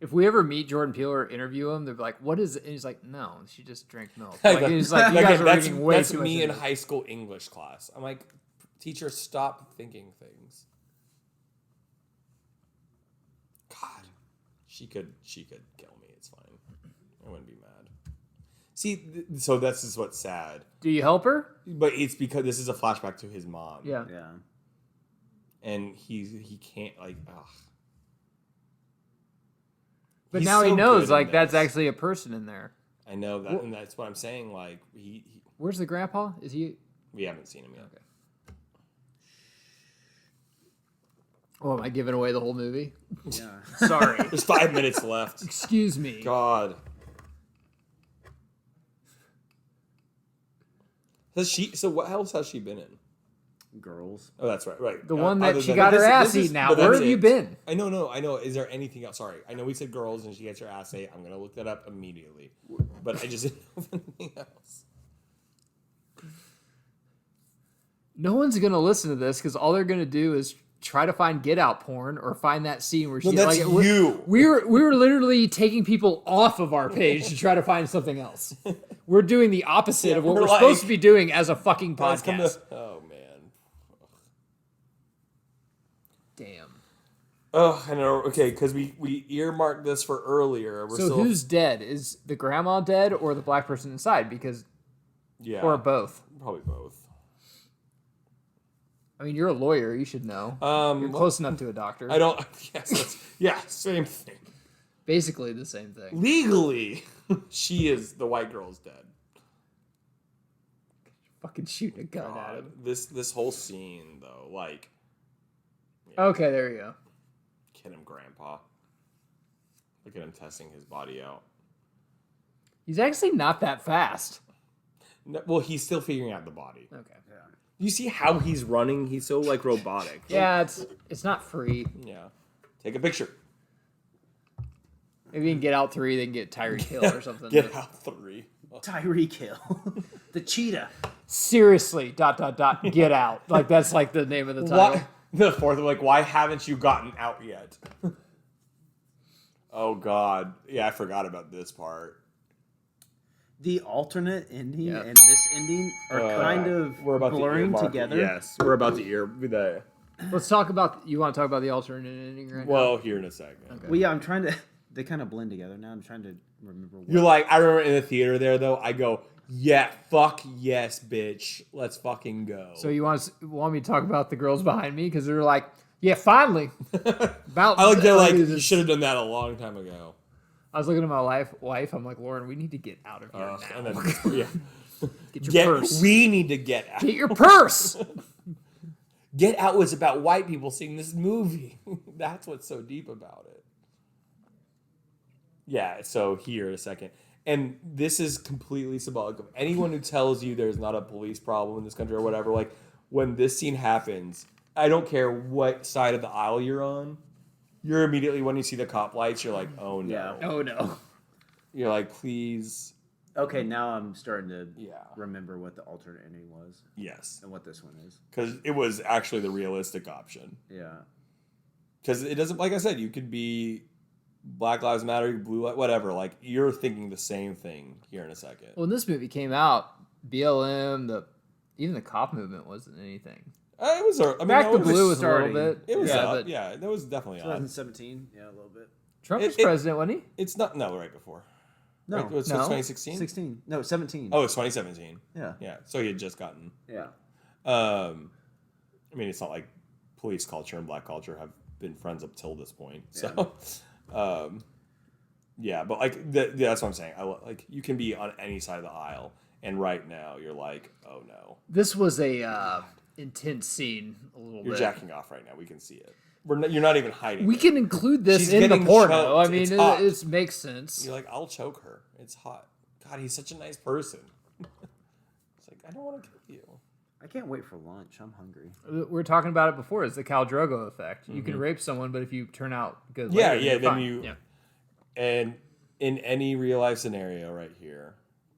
If we ever meet Jordan Peele or interview him, they're like, "What is it?" And he's like, "No, she just drank milk." Like, he's like, "You guys are that's reading way that's too much." me in into it." high school English class. I'm like, teacher, stop thinking things. God, she could kill me. It's fine. I wouldn't be mad. See, so this is what's sad. Do you help her? But it's because this is a flashback to his mom. Yeah. Yeah. And he can't like. Ugh. But He's now he so knows, good like, in that's this. actually a person in there. I know that, and that's what I'm saying. Like he Where's the grandpa? Is he? we haven't seen him yet. Okay. Oh, am I giving away the whole movie? Yeah. Sorry. There's 5 minutes left. Excuse me. God. Has she? So what else has she been in? Girls. Oh, that's right. Right. The one other that she than- got her this- ass this is- eaten out. but Where that's have you it. been? I know. Is there anything else? Sorry. I know we said girls and she gets her ass ate. I'm gonna look that up immediately. But I just didn't know of anything else. No one's gonna listen to this because all they're gonna do is try to find Get Out porn or find that scene where she. No, that's you. We were literally taking people off of our page to try to find something else. We're doing the opposite Yeah, of what we're we're like- supposed to be doing as a fucking Guys, come podcast. oh man. Damn. Oh, I know. Okay, because we earmarked this for earlier. We're So still, who's dead? Is the grandma dead or the black person inside? Because yeah, or both. probably both. I mean, you're a lawyer. You should know. You're close enough to a doctor. I don't. Yeah, same thing. Basically the same thing. Legally, she is the white girl's dead. Fucking shooting a gun at God, him. this whole scene though, like, Okay, there you go. get him, Grandpa. Look at him testing his body out. He's actually not that fast. No, well, he's still figuring out the body. Okay. You see how he's running? He's so like robotic. Yeah, it's not free. Yeah. Take a picture. Maybe you can Get Out 3, then get Tyreek Hill or something. Get out 3. Tyreek Hill. The cheetah. Seriously, ... Get Out. Like, that's like the name of the title. What? The fourth, like, why haven't you gotten out yet? Oh God. Yeah, I forgot about this part. The alternate ending Yeah. and this ending are kind of We're about blurring to earmark it. together. Yes, we're about to the. Let's talk about, you want to talk about the alternate ending right now? Well, here in a second. Okay. Well, yeah, I'm trying to. They kind of blend together now. I'm trying to remember. What. You're like, I remember in the theater there though. I go, yeah, fuck yes, bitch. Let's fucking go. So you want me to talk about the girls behind me? Because they're like, yeah, finally. About I looked at like this- you should have done that a long time ago. I was looking at my wife. I'm like, Lauren, we need to get out of here now. And then, yeah. Get your purse. We need to get out. Get your purse. Get Out was about white people seeing this movie. That's what's so deep about it. Yeah, so here in a second. And this is completely symbolic of anyone who tells you there's not a police problem in this country or whatever. Like, when this scene happens, I don't care what side of the aisle you're on. You're immediately, when you see the cop lights, you're like, oh no. Yeah. Oh, no. You're like, please. Okay, now I'm starting to Yeah. remember what the alternate ending was Yes. and what this one is. Because it was actually the realistic option. Yeah. Because it doesn't, like I said, you could be Black Lives Matter, blue, whatever. Like, you're thinking the same thing here in a second. Well, when this movie came out, BLM, even the cop movement wasn't anything. It was, I mean, Back it to was Blue was a little starting. bit. It was yeah, up. but Yeah, that was definitely on. 2017. Yeah, a little bit. Trump was It- president, wasn't he? It's not, no, right before. No, Right, was it no. 2016? 16. No, 17. Oh, it's 2017. Yeah. Yeah, so he had just gotten. Yeah. I mean, it's not like police culture and black culture have been friends up till this point. So, Yeah, but like that's what I'm saying. Like you can be on any side of the aisle, and right now you're like, oh no, This was a intense scene a little you're bit. Jacking off right now. We can see it. You're not even hiding. We it. can include this She's in the getting porno. choked. I mean, It's hot. it makes sense. You're like, I'll choke her. It's hot. God, he's such a nice person. It's like I don't want to kill you. I can't wait for lunch. I'm hungry. We were talking about it before. It's the Khal Drogo effect. You can rape someone, but if you turn out good, Yeah, later, yeah. you're Then fine. you Yeah. and in any real life scenario, right here,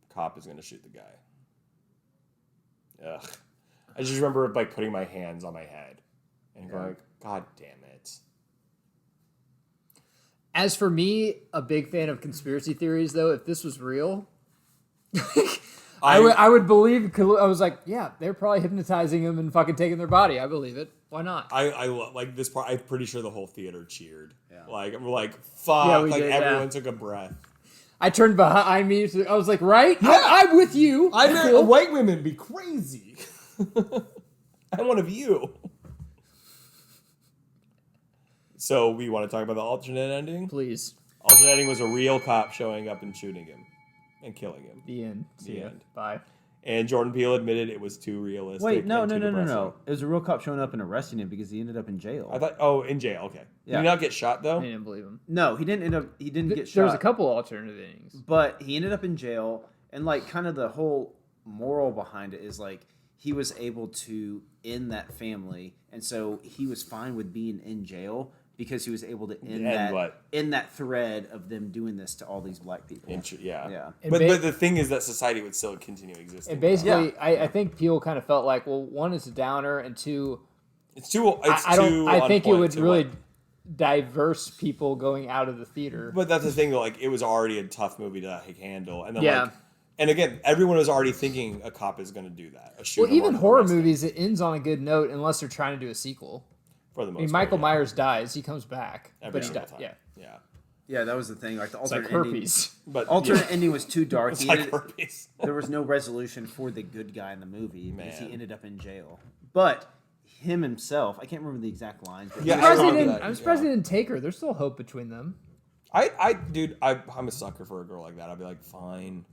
cop is gonna shoot the guy. Ugh. I just remember like putting my hands on my head and going, God damn it. As for me, a big fan of conspiracy theories, though. If this was real, I would believe. I was like, yeah, they're probably hypnotizing him and fucking taking their body. I believe it. Why not? I like this part. I'm pretty sure the whole theater cheered. Yeah. Like I'm like, fuck. Yeah, we like did, everyone yeah. took a breath. I turned behind me. I was like, right? I'm with you. White women be crazy. I'm one of you. So we want to talk about the alternate ending? Please. Alternate ending was a real cop showing up and shooting him and killing him. The end. The See ya. end. Bye. And Jordan Peele admitted it was too realistic. Wait, no. and too depressing. It was a real cop showing up and arresting him because he ended up in jail. I thought, in jail, okay. Yeah. Did he not get shot though? I didn't believe him. No, he didn't end up. He didn't get shot. There was a couple alternative endings. But he ended up in jail, and like kind of the whole moral behind it is like he was able to end that family, and so he was fine with being in jail because he was able to end that thread of them doing this to all these black people. Yeah. Yeah. But the thing is that society would still continue existing. And basically, Yeah. I think Peele kind of felt like, well, one is a downer, and two, I think it would really diverse people going out of the theater. But that's the thing, though. Like, it was already a tough movie to handle, and then Yeah. like, and again, everyone was already thinking a cop is going to do that. Well, even horror movies, it ends on a good note unless they're trying to do a sequel. For the most I mean, part, Michael yeah. Myers dies, he comes back, Every but he single dies. time. Yeah, Yeah. Yeah, that was the thing. Like the it's like alternate ending. herpes. But Alternate ending was too dark. It's He like ended- herpes. there was no resolution for the good guy in the movie because he Man. ended up in jail. But him himself, I can't remember the exact lines. But Yeah, he I'm was I surprised, remember he didn't, that, I'm surprised he didn't take her. There's still hope between them. I'm a sucker for a girl like that. I'd be like, fine.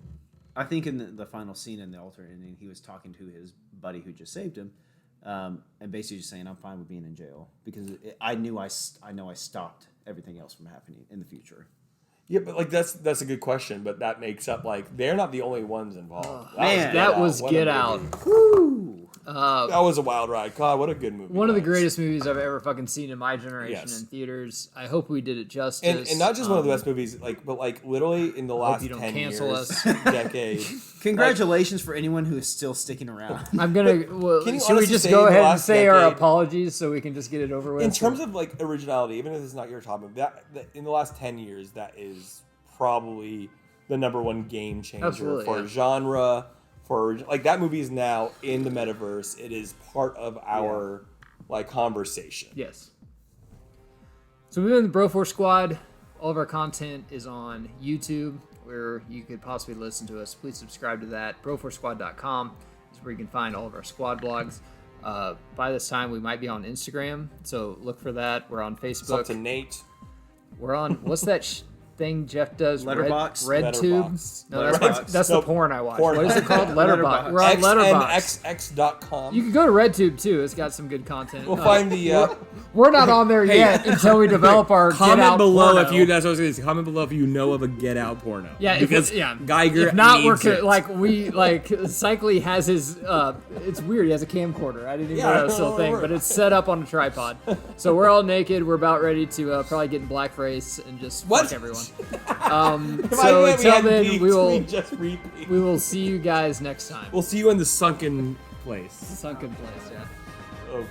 I think in the final scene in the alternate ending, he was talking to his buddy who just saved him, and basically just saying, "I'm fine with being in jail because I know I stopped everything else from happening in the future." Yeah, but like that's a good question. But that makes up like they're not the only ones involved. man, That was What a Get movie. Out. Woo! That was a wild ride. God, what a good movie. One of the guys. greatest movies I've ever fucking seen in my generation Yes. in theaters. I hope we did it justice. And not just one of the best movies, but literally in the last you don't 10 cancel years, us. decade. Congratulations for anyone who is still sticking around. I'm gonna. Well, Can you should we honestly just say go in the ahead and last say our decade- apologies so we can just get it over with? In terms of like originality, even if it's not your topic, that in the last 10 years, that is probably the number one game changer Absolutely, for yeah. genre. For like that movie is now in the metaverse. It is part of our like conversation. Yes. So we've been the Broforce Squad. All of our content is on YouTube, where you could possibly listen to us. Please subscribe to that. Broforcesquad.com is where you can find all of our squad blogs. By this time, we might be on Instagram, so look for that. We're on It's up Facebook. to Nate. We're on what's that thing Jeff does? Letterboxd? RedTube. Letterboxd. No, Letterboxd. that's No, the porn I watch. porn. What is it called? Letterboxd. We're on Letterboxd. xnxx.com. You can go to RedTube too. It's got some good content. We'll find the We're not on there yet until we develop our Get comment Out below porno. if you. That's what I was going to say. Comment below if you know of a Get Out porno. Yeah, because Geiger. If not, needs it. Cycly has his. It's weird. He has a camcorder. I didn't even know that was still a thing, Yeah. but it's set up on a tripod. So we're all naked. We're about ready to probably get in blackface and just What? fuck everyone. If I So knew we until had then, beef, we will just repeat. we will see you guys next time. We'll see you in the sunken place. Sunken place. Yeah. Over.